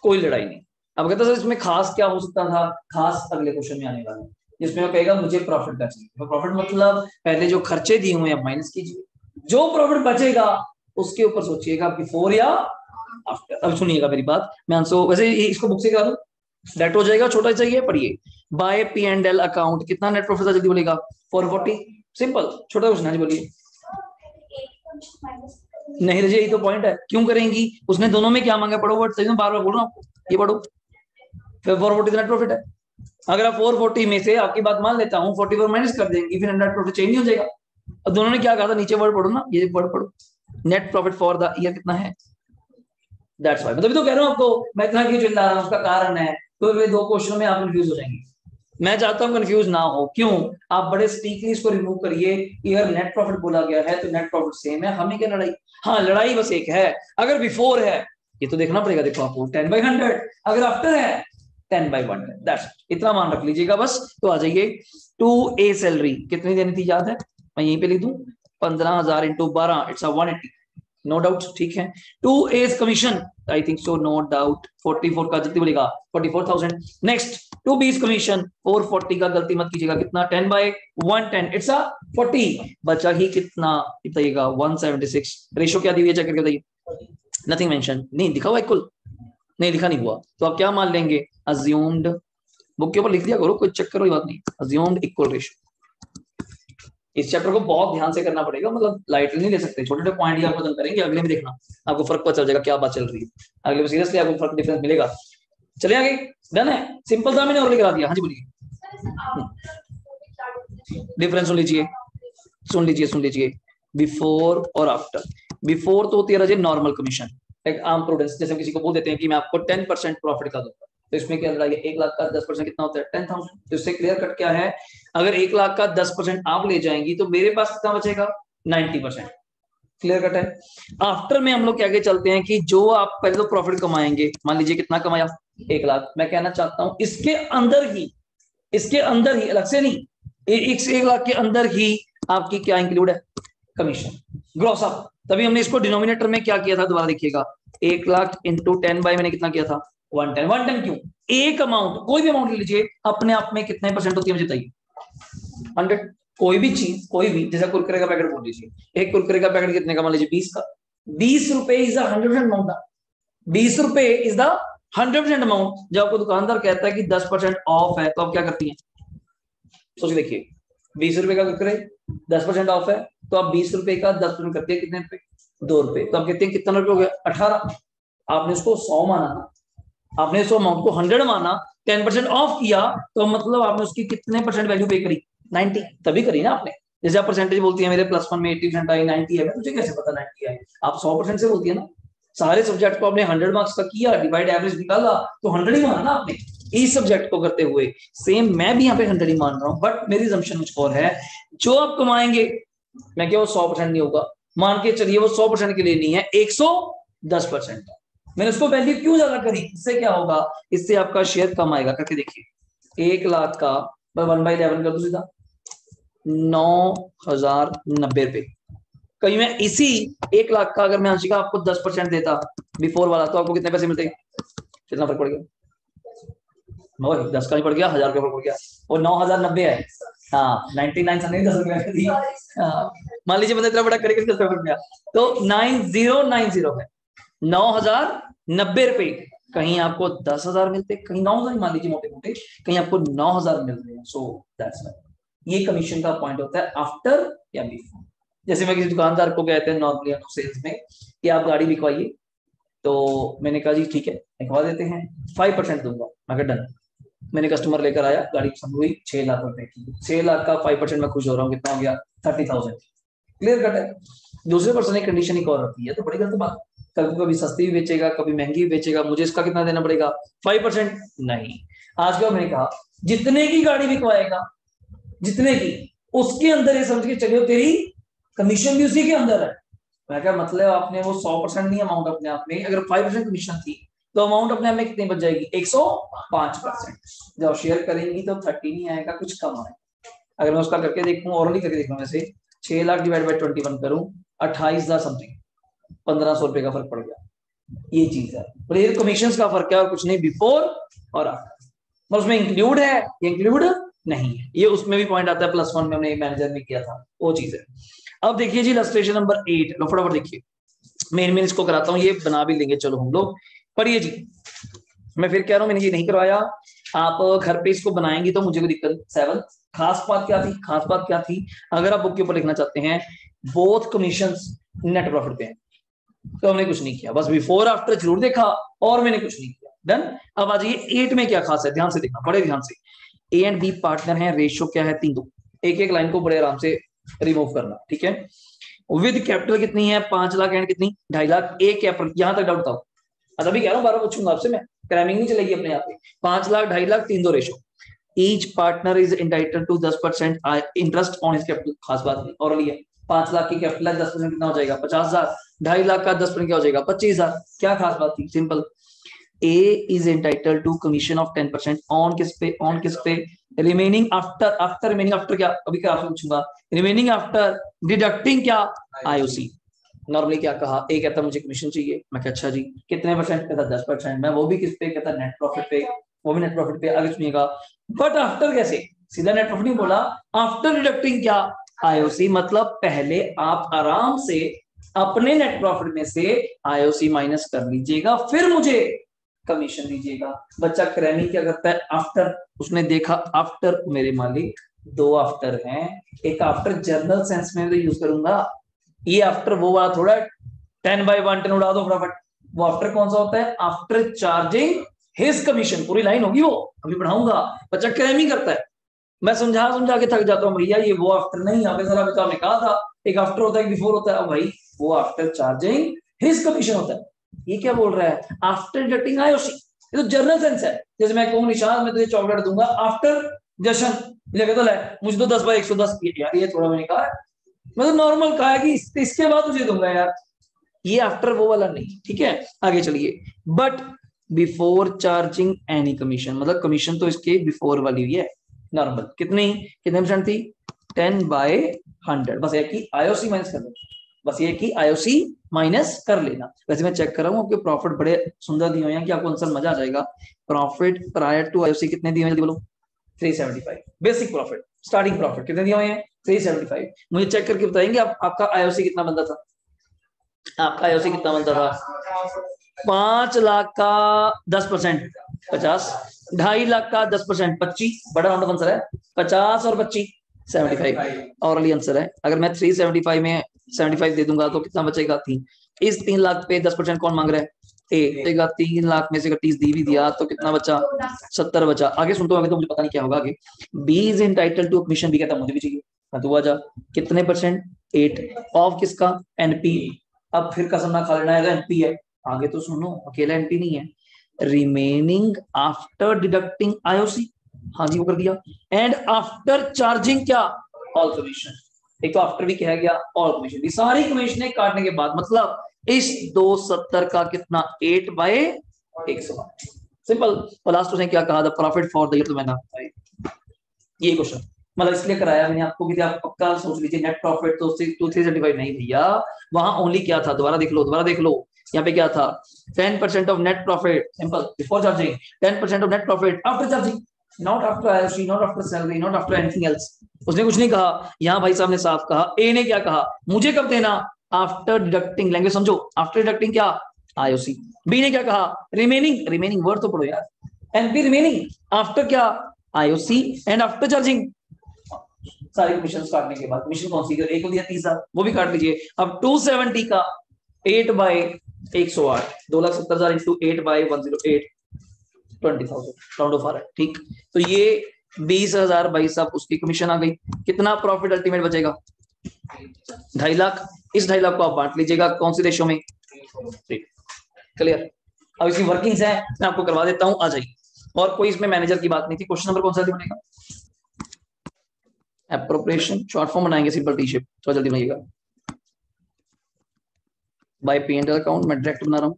कोई लड़ाई नहीं। अब कहता सर इसमें खास क्या हो सकता था, खास अगले क्वेश्चन में आने वाला है, जिसमें वो कहेगा मुझे प्रॉफिट का चाहिए। तो प्रॉफिट मतलब पहले जो खर्चे दिए हुए हैं माइनस कीजिए, जो प्रॉफिट बचेगा उसके ऊपर सोचिएगा बिफोर या आफ्टर। अब सुनिएगा मेरी बात, मैं आंसर वैसे इसको बुक से करा दूं, डेट हो जाएगा, छोटा चाहिए पढ़िए। बाय P&L अकाउंट कितना नेट प्रॉफिट था, जल्दी बोलेगा 440, सिंपल छोटा क्वेश्चन है, बोलिए। नहीं रजिए, यही तो पॉइंट है, क्यों करेंगी, उसने दोनों में क्या मांगा, पढ़ो वर्ड सही में, बार बार बोल रहा हूं आपको, ये पढ़ो। फिर 440 नेट प्रॉफिट है, अगर आप 440 में से आपकी बात मान लेता हूँ 44 माइनस कर देंगे, फिर नेट प्रॉफिट चेंज नहीं हो जाएगा। अब दोनों ने क्या कहा था, नीचे वर्ड पढ़ो ना, ये वर्ड पढ़ो, net profit for the year कितना है, दैट्स व्हाई। मतलब तो कह रहा हूं आपको, मैं इतना क्यों चिल्ला रहा हूं, उसका कारण है, तो ये दो क्वेश्चन में आप कंफ्यूज हो जाएंगे। मैं चाहता हूं कंफ्यूज ना हो, क्यों, आप बड़े स्ट्रिक्टली इसको रिमूव करिए। अगर नेट प्रॉफिट बोला गया है तो नेट प्रॉफिट सेम है, हमें क्या लड़ाई। हाँ, लड़ाई बस एक है, अगर बिफोर है ये तो देखना पड़ेगा, देखो आपको 10/100, अगर आफ्टर है 10/100, दैट्स इतना मान रख लीजिएगा बस। तो आ जाइए, 2A सैलरी कितनी देनी थी, याद है, मैं यहीं पे लिख दूं 15,000 इंटू 12, इट्स 180, नो डाउट, ठीक है। 2A's commission, I think so, no doubt, 44 का जल्दी बोलेगा 44,000। नेक्स्ट 2B's कमीशन 440 का, गलती मत कीजिएगा, कितना 10/110, इट्स 40, बचा ही कितना बताइएगा 176। रेशो क्या दी हुई है चेक करके बताइए, नथिंग मेंशन, नहीं दिखा हुआ इक्वल, नहीं लिखा नहीं हुआ, तो आप क्या मान लेंगे, अज्यूम्ड, बुक के ऊपर लिख दिया करो, कोई चेक करो, बात नहीं, अज्यूम्ड इक्वल रेशो। इस चैप्टर को बहुत ध्यान से करना पड़ेगा, मतलब लाइटली नहीं ले सकते, छोटे छोटे पॉइंट ही आपको खत्म करेंगे, अगले में देखना आपको फर्क पता चल जाएगा क्या बात चल रही है, अगले में सीरियसली आपको फर्क डिफरेंस मिलेगा। चले आगे, डन है, सिंपल था, मैंने और लिखा दिया। हाँ जी बोलिए, डिफरेंस सुन लीजिए, सुन लीजिए, सुन लीजिए, बिफोर और आफ्टर। बिफोर तो होती है रजे नॉर्मल कमीशन, एक आम प्रूडेंस, जैसे किसी को बोल देते हैं कि मैं आपको 10% प्रॉफिट का दूंगा, तो इसमें क्या लड़ाई है, 1 लाख का 10% कितना होता है 10,000, तो इससे क्लियर कट क्या है, अगर 1 लाख का 10% आप ले जाएंगी तो मेरे पास कितना बचेगा 90%, क्लियर कट है। आफ्टर में हम लोग क्या आगे चलते हैं कि जो आप पहले तो प्रॉफिट कमाएंगे, मान लीजिए कितना कमाया 1 लाख, मैं कहना चाहता हूं इसके अंदर ही, इसके अंदर ही, अलग से नहीं, 1 लाख के अंदर ही आपकी क्या इंक्लूड है, कमीशन, ग्रॉस अप। तभी हमने इसको डिनोमिनेटर में क्या किया था, दोबारा देखिएगा, 1 लाख इंटू 10 बाय मैंने कितना किया था 110, 110 क्यों, एक अमाउंट, कोई भी अमाउंट ले लीजिए, अपने आप में कितने परसेंट होती है मुझे बताइए, 100, कोई भी चीज, कोई भी, जैसे कुरकुरे का पैकेट बोल लीजिए, एक कुरकुरे का पैकेट कितने का, मान लीजिए 20 का, 20 रुपए इज द 100% अमाउंट, 20 रुपए इज द 100% अमाउंट। जब आपको दुकानदार कहता है कि 10% ऑफ है, तो आप क्या करती हैं, सोच देखिए, 20 रुपए का कुरकुरे 10% ऑफ है, तो आप 20 रुपए का 10% करते हैं कितने रुपए, 2 रुपए, तो आप कहते हैं कितना रुपए हो गया 18, आपने उसको 100 माना ना, आपने उस अमाउंट को 100 माना, 10% ऑफ किया, तो मतलब आपने उसकी कितने परसेंट वैल्यू पे करी, 90, तभी करी ना आपने। जैसे आप परसेंटेज बोलती है मेरे +1 में 80% आई, 90 है, मुझे कैसे पता 90 है, आप 100% से बोलती है ना, सारे सब्जेक्ट को आपने 100 मार्क्स का किया, डिवाइड एवरेज निकाला, तो 100 ही माना ना आपने, इस सब्जेक्ट को करते हुए। सेम मैं भी यहाँ पे 100 ही मान रहा हूँ, बट मेरी assumption कुछ और है, जो आप कमाएंगे, मैं क्या वो 100% नहीं होगा, मान के चलिए वो 100% के लिए नहीं है, 110%, मैंने उसको वैल्यू क्यों ज्यादा करी, इससे क्या होगा, इससे आपका शेयर कम आएगा, करके देखिए, 1 लाख का 1/11 कर दो सीधा, 9,090 रुपए, कहीं मैं इसी 1 लाख का अगर मैं अंशिका आपको 10% देता बिफोर वाला, तो आपको कितने पैसे मिलते, कितना फर्क पड़ गया, 10 का नहीं पड़ गया, 1000 का पड़ गया, वो 9,090 है, हाँ 99 नहीं 10 रुपए, मान लीजिए मैंने इतना बड़ा करके 10 रुपए गया, तो 9090 है, 9,090 रुपए, कहीं आपको 10,000 मिलते, कहीं 9,000 मान लीजिए मोटे मोटे, कहीं आपको 9,000 मिल रहे हैं, सो दैट्स व्हाई ये कमीशन का पॉइंट होता है, आफ्टर या बिफोर। जैसे मैं किसी दुकानदार को कहते हैं नॉर्मली सेल्स में कि आप गाड़ी बिकवाइए, तो मैंने कहा जी ठीक है बिकवा देते हैं, 5% दूंगा, मैं डन, मैंने कस्टमर लेकर आया, गाड़ी पसंद हुई 6 लाख रुपए की, 6 लाख का 5% मैं खुश हो रहा हूँ, कितना हो गया 30,000, क्लियर कट है। दूसरे पर्सन की कंडीशन एक और होती है, तो बड़ी गलत बात, कभी सस्ती भी बेचेगा, कभी महंगी भी बेचेगा, मुझे इसका कितना देना पड़ेगा 5%, नहीं। आज के बाद मैंने कहा जितने की गाड़ी बिकवाएगा, जितने की, उसके अंदर ये समझ के चलिए तेरी कमीशन भी उसी के अंदर है। मैं क्या मतलब आपने वो 100% नहीं अमाउंट अपने आप में, अगर 5% कमीशन थी तो अमाउंट अपने आप में कितनी बच जाएगी 105%। जब शेयर करेंगी तो 30 नहीं आएगा, कुछ कम आएगा। अगर मैं उसका करके देखूं और नहीं करके देखूं, वैसे 6 लाख डिवाइड बाय 21 करूं 28,000 समथिंग 1500 रुपए का फर्क पड़ गया। ये चीज है, और ये कमीशन का फर्क है और कुछ नहीं, बिफोर और आफ्टर। पर उसमें इंक्लूड है, इंक्लूड नहीं है, ये उसमें भी पॉइंट आता है +1 में हमने मैनेजर में किया था, वो चीज है। अब देखिए जी इलस्ट्रेशन नंबर 8, लो फटाफट देखिए, मेन इसको कराता हूँ, ये बना भी लेंगे चलो हम लोग। पढ़िए जी, मैं फिर कह रहा हूँ मैंने ये नहीं करवाया, आप घर पे इसको बनाएंगे तो मुझे कोई दिक्कत। 7 खास बात क्या थी, खास बात क्या थी, अगर आप बुक के ऊपर लिखना चाहते हैं बोथ कमीशंस नेट प्रॉफिट पे हैं, तो हमने कुछ नहीं किया, बस बिफोर आफ्टर जरूर देखा और मैंने कुछ नहीं किया, डन। अब आ जाइए 8 में क्या खास है, ध्यान से देखना, बड़े ध्यान से। ए एंड बी पार्टनर है, रेशियो क्या है 3:2, एक एक लाइन को बड़े आराम से रिमूव करना, ठीक है। विद कैपिटल कितनी है 5 लाख एंड कितनी 2.5 लाख, एक कैपिटल, यहां तक डाउट था, अभी कह रहा हूँ 12 पूछूंगा आपसे मैं, क्रैमिंग नहीं चलेगी अपने यहाँ पे। 5 lakh 2.5 lakh 3:2 ratio. Each partner is entitled to 10% interest on his capital, खास बात नहीं, और लिए 5 लाख की कैपिटल है, 10% कितना हो जाएगा 50,000, 2.5 लाख का 10% क्या हो जाएगा 25,000, क्या खास बात थी, simple. A is entitled to commission of 10% on किस पे, ऑन किस पे, remaining after, after remaining after क्या, अभी क्या आपसे पूछूंगा, रिमेनिंग आफ्टर डिडक्टिंग क्या आईओसी। नॉर्मली क्या कहा, ए कहता मुझे कमीशन चाहिए, मैं क्या अच्छा जी कितने परसेंट, कहता 10%, मैं वो भी किस पे, कहता नेट प्रॉफिट पे, वो भी नेट प्रॉफिट पे। आगे सुनिएगा, बट आफ्टर कैसे, सीधा नेट प्रॉफिट नहीं बोला, आफ्टर डिडक्टिंग क्या आईओसी, मतलब पहले आप आराम से अपने नेट प्रॉफिट में से आईओसी माइनस कर लीजिएगा, फिर मुझे कमीशन दीजिएगा। बच्चा क्रैमी क्या करता है, आफ्टर, उसने देखा आफ्टर, मेरे मालिक 2 आफ्टर हैं, एक आफ्टर जर्नल सेंस में तो यूज करूंगा, ये आफ्टर वो वाला थोड़ा 10/1 10 उड़ा दो फटाफट, वो आफ्टर कौन सा होता है, आफ्टर चार्जिंग हिज कमीशन, पूरी लाइन होगी वो, अभी पढ़ाऊंगा। बच्चा क्रैमी करता है, मैं समझा समझा के थक जाता हूँ, भैया ये वो आफ्टर नहीं, यहाँ पे सारा बच्चा ने कहा था एक आफ्टर होता है बिफोर होता है, भाई वो आफ्टर चार्जिंग हिज कमीशन होता है। ये क्या बोल रहा है, आफ्टर डिडक्टिंग आईओसी, ये तो जनरल सेंस है। जैसे मैं कहूँ निशान मैं तुझे चॉकलेट दूंगा आफ्टर जशन, मुझे तो मुझे तो 10/110, यार ये थोड़ा मैंने कहा मतलब नॉर्मल कहा है कि इसके बाद तुझे दूंगा यार, ये आफ्टर वो वाला नहीं, ठीक है। आगे चलिए, but before charging any commission, मतलब कमीशन तो इसके बिफोर वाली हुई है नॉर्मल, कितनी कितने परसेंट थी 10/100, बस ये कि आईओसी माइनस कर दो, बस ये कि आईओसी माइनस कर लेना। वैसे मैं चेक कर रहा हूँ आपके प्रॉफिट बड़े सुंदर दिए हुए हैं कि आपको आंसर मजा आ जाएगा। प्रॉफिट प्रायर टू आईओसी कितने दिए हुए जल्दी बोलो, 375, बेसिक प्रॉफिट, स्टार्टिंग प्रॉफिट कितने दिए हुए हैं 375। मुझे चेक करके बताएंगे आपका आईओसी कितना बनता था, आपका आईओसी कितना बनता था, 5 लाख का 10% 50, 2.5 लाख का 10% 25, बड़ा राउंड आंसर है 50 और 25 75, और आंसर है। अगर मैं 375 में 75 दे दूंगा तो कितना बचेगा 3, इस 3 लाख पे 10% कौन मांग रहा है ए, 3 लाख में से 30 दी भी दिया तो कितना बचा 70 बचा। आगे सुन तो आगे तो मुझे पता नहीं क्या होगा आगे। B is entitled to commission, B कहता मुझे भी चाहिए, मैं तो आ जा कितने परसेंट 8 ऑफ किसका एनपी, अब फिर कसम ना खा लेना है एनपी है, आगे तो सुनो अकेला एनपी नहीं है, रिमेनिंग आफ्टर डिडक्टिंग आईओसी, हाँ जी वो कर दिया, एंड आफ्टर चार्जिंग क्या ऑल कमीशन, एक तो आफ्टर भी कहा गया ऑल कमीशन, सारी कमीशन काटने के बाद, मतलब इस 270 का कितना 8/100, सिंपल। और लास्ट उसने क्या कहा था, प्रॉफिट फॉर द ईयर, तो मैंने ये क्वेश्चन मतलब इसलिए कराया मैंने आपको कि आप पक्का सोच लीजिए नेट प्रॉफिट तो 375 नहीं भैया, वहां ओनली क्या था, दोबारा देख लो दोबारा देख लो, यहाँ पे क्या था 10% of net profit, simple before charging, 10% of net profit after charging, not after IOC, not after salary, not after anything else. उसने कुछ नहीं कहा, यहाँ भाई साहब ने साफ कहा, ए ने क्या कहा मुझे कब देना, आफ्टर डिडक्टिंग, लैंग्वेज समझो, आफ्टर डिडक्टिंग क्या आईओसी। बी ने क्या कहा रिमेनिंग, रिमेनिंग वर्ड तो पढ़ो यार, एनपी रिमेनिंग आफ्टर क्या आईओसी एंड आफ्टर चार्जिंग, सारी कमीशन काटने के बाद, कमीशन कौन सी एक दिया 30,000 वो भी काट लीजिए। अब 270 का 8/108, 2,70,000 इंटू 8/108 20,000 राउंड ऑफ आ रहा है, ठीक। तो ये 20,000 भाई साहब उसकी कमीशन आ गई, कितना प्रॉफिट अल्टीमेट बचेगा 2.5 लाख, इस 2.5 लाख को आप बांट लीजिएगा कौन सी रेशो में, क्लियर। अब इसकी वर्किंग्स है मैं आपको करवा देता हूं, आ जाइए। और कोई इसमें मैनेजर की बात नहीं थी। क्वेश्चन नंबर कौन सा बनेगा, एप्रोप्रिएशन, शॉर्ट फॉर्म बनाएंगे सिंपल टी शेप, तो जल्दी बनाइएगा। By P and L account मैं डायरेक्ट बना रहा हूं,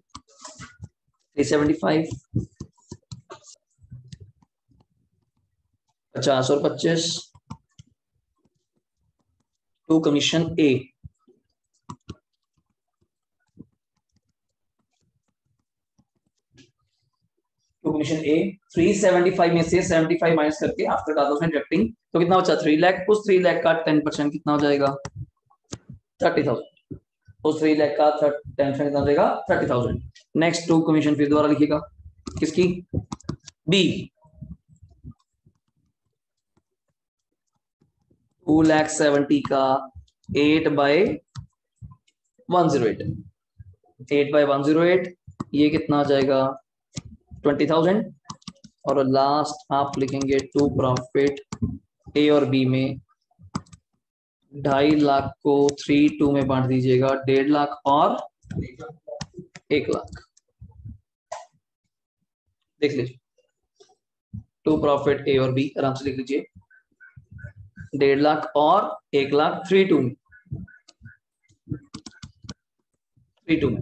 375, 50 और 25, to commission A, to commission A 375 में से 75 माइनस करके आफ्टर डाटा उसमें डिडक्टिंग तो कितना बचा 3 लाख। उस 3 लाख का 10% कितना हो जाएगा 30,000। उस 3 लाख का 10% कितना हो जाएगा 30,000। नेक्स्ट टू कमीशन फिर दोबारा लिखिएगा किसकी बी 2,70,000 का 8/108, 8/108 ये कितना आ जाएगा 20,000। और लास्ट आप लिखेंगे टू प्रॉफिट ए और बी में 2.5 लाख को 3 में बांट दीजिएगा, 1.5 लाख और 1 लाख। देख लीजिए टू प्रॉफिट ए और बी आराम से लिख लीजिए, 1.5 लाख और 1 लाख 3 में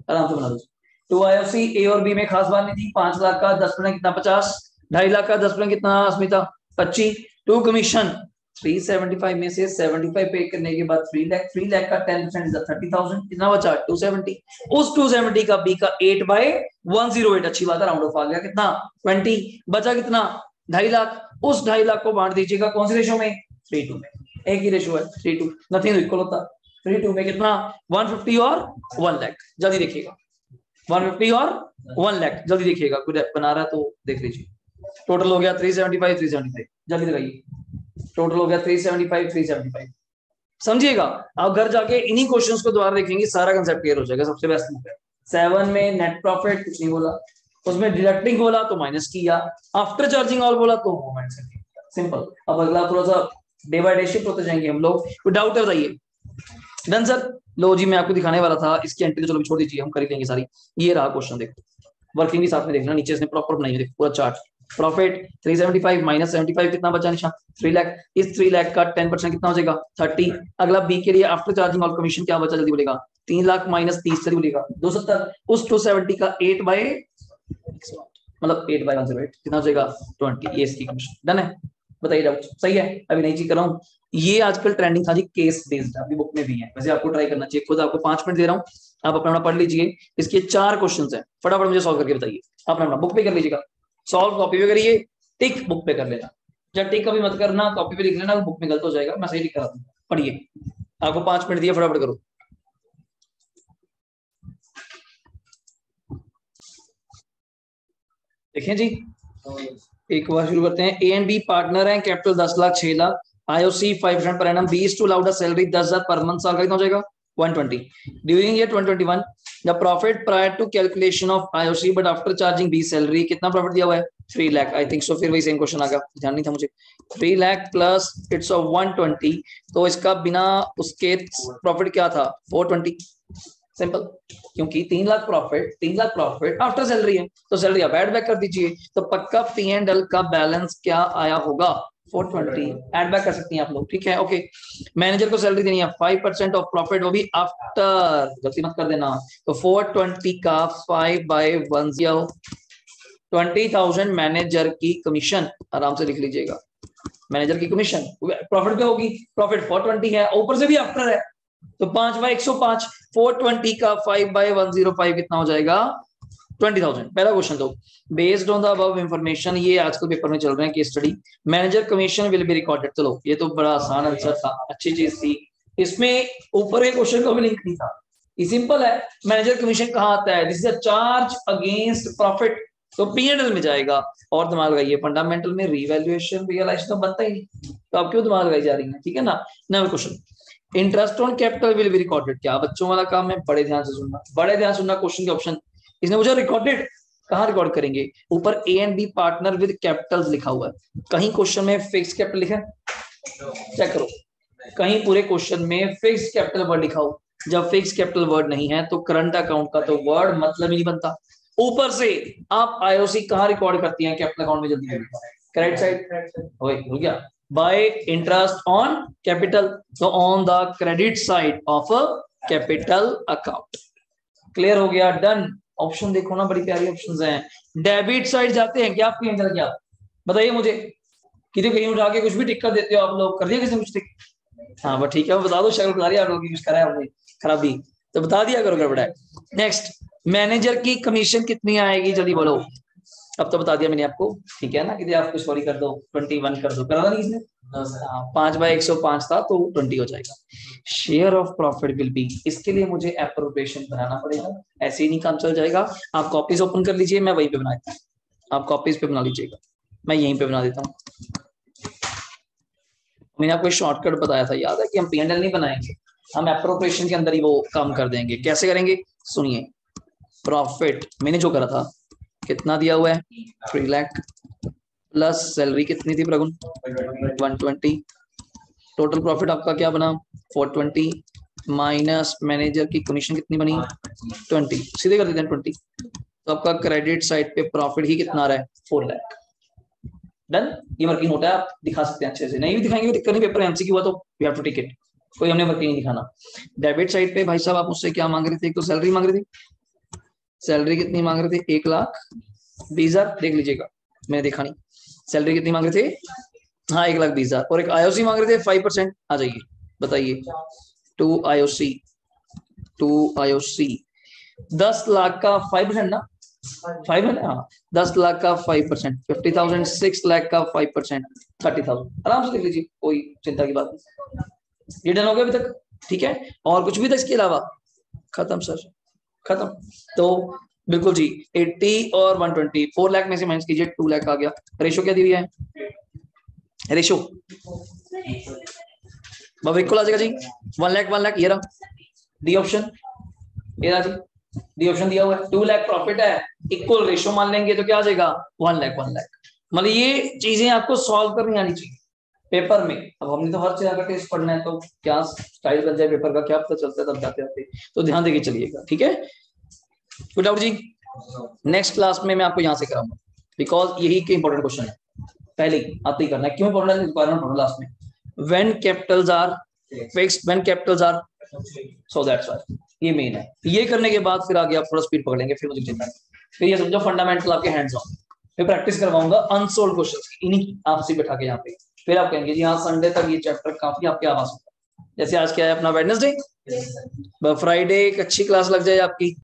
आराम से बना दो। टू आईओसी ए और बी में खास बात नहीं थी, 5 लाख का 10% कितना 50, 2.5 लाख का 10% कितना अस्मिता 25। टू कमीशन 375 में से 75 पे करने के बाद 3 लाख का 10% इज 30,000, कितना बचा 270। उस 270 का बी का 8/108, अच्छी बात है राउंड ऑफ आ गया कितना 20, बचा कितना 2.5 लाख। उस 2.5 लाख को बांट दीजिएगा कौन सी रेशो में 3:2 में, एक ही रेशो है 3:2, नथिंग इक्वल होता 3:2 में कितना 150 और 1 लाख। जल्दी देखिएगा 150 और 1 लाख, जल्दी देखिएगा कोई बना रहा है तो देख लीजिए। टोटल हो गया 375, जल्दी लगाइए टोटल हो गया 375। समझिएगा आप घर जाके इन्हीं क्वेश्चंस को दोबारा देखेंगे, सारा कंसेप्ट क्लियर हो जाएगा। सबसे बेस्ट है 7 में नेट प्रॉफिट कुछ नहीं बोला, उसमें डिडक्टिंग बोला तो माइनस किया, आफ्टर चार्जिंग ऑल बोला तो मोमेंट से किया, सिंपल। अब अगला थोड़ा सा डे बाय डे शिफ्ट होते जाएंगे हम लोग। कोई डाउट है बताइए। Done sir. लो जी मैं आपको दिखाने वाला था इसकी एंट्री तो चलो छोड़ दीजिए, हम कर लेंगे सारी। ये रहा क्वेश्चन, देखो वर्किंग भी साथ में देखना, नीचे इसने प्रॉपर बनाई है, देखो पूरा चार्ट। प्रॉफिट 375 माइनस 75 कितना बचा निशान 3 लाख। इस 3 लाख का 10% कितना हो जाएगा 30। अगला बी के लिए आफ्टर चार्जिंग ऑल कमीशन क्या बचा जल्दी बोलेगा 3 लाख माइनस 30 जल्दी बोलेगा 270। उस 270 का 8/108 कितना हो जाएगा 20, ये इसकी कमीशन। डन है, बताइए डाउट सही है। अभी नहीं चीज कर रहा हूँ, ये आजकल ट्रेंडिंग था जी, केस बेस्ड आपकी बुक में भी है, वैसे आपको ट्राई करना चाहिए। खुद आपको 5 मिनट दे रहा हूँ, आप अपना पढ़ लीजिए। इसके 4 क्वेश्चंस हैं, फटाफट मुझे सॉल्व करके बताइए। अपना बुक पे कर लीजिएगा, सॉल्व कॉपी पे करिए, टिक बुक पे कर लेना। जब टिक कभी मत करना, कॉपी पे लिख लेना, बुक में गलत हो जाएगा, मैं सही लिख कर दूंगा। पढ़िए, आपको 5 मिनट दिए, फटाफट करो। देखें जी, एक बार शुरू करते हैं। ए एंड बी पार्टनर हैं, capital 10 lakh 6 lakh, IOC 5% per annum, B is to allowed a salary 10,000 per month, साल का कितना हो जाएगा 120। During year 2021 the profit prior to calculation of IOC but after charging B salary, कितना प्रॉफिट दिया हुआ है 3 लाख। आई थिंक सो, फिर वही सेम क्वेश्चन आ गया, ध्यान नहीं था मुझे। 3 लाख प्लस इट्स 120, तो इसका बिना उसके प्रॉफिट क्या था 420, सिंपल। क्योंकि 3 लाख प्रॉफिट आफ्टर सैलरी है, तो सैलरी आप ऐड बैक कर दीजिए, तो पक्का पी एंड एल का बैलेंस क्या आया होगा 420, ऐड बैक कर सकती हैं आप लोग, ठीक है ओके। मैनेजर को सैलरी देनी है 5% ऑफ प्रॉफिट, वो भी आफ्टर, गलती मत कर देना। तो 420 का 5/1 20,000 मैनेजर की कमीशन, आराम से लिख लीजिएगा मैनेजर की कमीशन प्रॉफिट पे होगी, प्रॉफिट 420 है, ऊपर से भी आफ्टर है, तो 5/105, 420 का 5/105 कितना हो जाएगा 20,000। पहला क्वेश्चन तो based on the above information, ये आजकल पेपर में चल रहे हैं case study, manager commission will be recorded. चलो ये तो बड़ा आसान आंसर था, अच्छी चीज थी। इसमें ऊपर के क्वेश्चन का भी लिंक नहीं था, ये सिंपल है। मैनेजर कमीशन कहाँ आता है, this is a charge against profit, तो पीएनएल में जाएगा। और दिमाग लगाइए, फंडामेंटल में रिवैल्यूएशन रियलाइज तो बनता ही नहीं, तो आप क्यों दिमाग लगाई जा रही है, ठीक है ना। नया question, interest on capital will be recorded, क्या बच्चों वाला काम है, बड़े ध्यान से सुनना, बड़े ध्यान से सुनना क्वेश्चन के ऑप्शन। इसने मुझे रिकॉर्डेड कहाँ रिकॉर्ड करेंगे, ऊपर A and B partner with capitals लिखा हुआ है, कहीं क्वेश्चन में फिक्स कैपिटल लिखा है, चेक करो, कहीं पूरे क्वेश्चन में फिक्स कैपिटल वर्ड लिखा हो। जब फिक्स कैपिटल वर्ड नहीं है तो करंट अकाउंट का तो वर्ड मतलब ही नहीं बनता। ऊपर से आप आईओसी कहाँ रिकॉर्ड करती हैं कैपिटल अकाउंट में, जल्दी करेक्ट साइड, हो गया by interest on capital, so on the credit side of a capital account, clear हो गया, डन। ऑप्शन देखो ना, बड़ी प्यारी ऑप्शंस हैं। डेबिट साइड जाते हैं क्या आपके अंदर, क्या बताइए मुझे, किसी कहीं उठा के कुछ भी टिक कर देते हो आप लोग, कर दिया किसी ने कुछ टिक? हाँ बस ठीक है, वो बता दो, शक्ल बता रही है आप लोगों की कुछ करा है आपने खराबी, तो बता दिया करो गड़बड़ा है। नेक्स्ट, मैनेजर की कमीशन कितनी आएगी, जल्दी बोलो। अब तो बता दिया मैंने आपको, ठीक है ना, कि आपको सॉरी कर दो 21 कर दो, करा था नहीं किसने? 5/105 था तो 20 हो जाएगा। Share of profit will be, इसके लिए मुझे एप्रोप्रिएशन बनाना पड़ेगा, ऐसे ही नहीं काम चल जाएगा। आप कॉपीज ओपन कर लीजिए, मैं वहीं पे बना देता हूँ, आप कॉपीज पे बना लीजिएगा, मैं यहीं पे बना देता हूँ। मैंने आपको शॉर्टकट बताया था, याद है कि हम P&L नहीं बनाएंगे, हम एप्रोप्रिएशन के अंदर ही वो काम कर देंगे। कैसे करेंगे सुनिए। प्रॉफिट मैंने जो करा था, कितना दिया हुआ है 3 लाख, प्लस सैलरी कितनी थी प्रगुण 120, टोटल प्रॉफिट आपका क्या बना 420, माइनस मैनेजर की कमीशन कितनी बनी 20, सीधे कर देते हैं 20, तो आपका क्रेडिट साइड पे प्रॉफिट ही कितना आ रहा है 4 लाख। डन, ये वर्किंग होता है, आप दिखा सकते हैं अच्छे से, नहीं भी दिखाएंगे दिक्कत नहीं, पेपर एमसीक्यू हुआ तो we have to take it, कोई हमने वर्किंग नहीं दिखाना। डेबिट साइड पे भाई साहब आप मुझसे क्या मांग रहे थे, एक तो सैलरी मांग रहे थे, सैलरी कितनी मांग रहे थे 1,20,000, देख लीजिएगा मैंने देखा नहीं, सैलरी कितनी मांग रहे थे, हाँ 1,20,000, और एक आईओसी मांग रहे थे 5%, आ जाइए बताइए, 2 आईओसी 10 लाख का 5% ना, 5 है ना, हाँ 10 लाख का 5%, 50,000, 6 लाख का 5%, 30,000, आराम से देख लीजिए, कोई चिंता की बात नहीं। ये डन हो गया अभी तक, ठीक है, और कुछ भी था इसके अलावा, खत्म सर, खत्म। तो बिल्कुल जी 80 और 120, 4 लाख में से माइनस कीजिए 2 लाख आ गया। रेशो क्या दी हुई है, रेशो इक्वल आ जाएगा जी, 1 लाख ये रहा डी ऑप्शन, ये रहा जी डी ऑप्शन दिया हुआ है, 2 लाख प्रॉफिट है, इक्वल रेशो मान लेंगे तो क्या आ जाएगा 1 लाख 1 लाख। मतलब ये चीजें आपको सॉल्व करनी आनी चाहिए पेपर में। अब हमने तो हर चीज का टेस्ट पढ़ना है, तो क्या स्टाइल बन जाए पेपर का क्या पता चलता है तब जाते आते, तो ध्यान देके चलिएगा, ठीक है। गुड आउट जी, नेक्स्ट क्लास में मैं आपको यहाँ से कराऊंगा, बिकॉज यही के इंपॉर्टेंट क्वेश्चन है, पहले ही आते ही करना है, क्यों इंपॉर्टेंट है रिक्वायरमेंट लास्ट में, when capitals are fixed, when capitals are, so that's why ये मेन है। ये करने के बाद फिर आगे आप थोड़ा स्पीड पकड़ लेंगे, फिर मुझे चिंता नहीं, फिर ये समझो फंडामेंटल आपके हैंड्स ऑन, फिर प्रैक्टिस करवाऊंगा अनसोल्व क्वेश्चंस की, इन्हीं आपसे बैठा के यहाँ पे, फिर आप कहेंगे जी हाँ संडे तक ये चैप्टर काफी आपके आवाज होगा। जैसे आज क्या है अपना वेडनेसडे, फ्राइडे एक अच्छी क्लास लग जाए आपकी,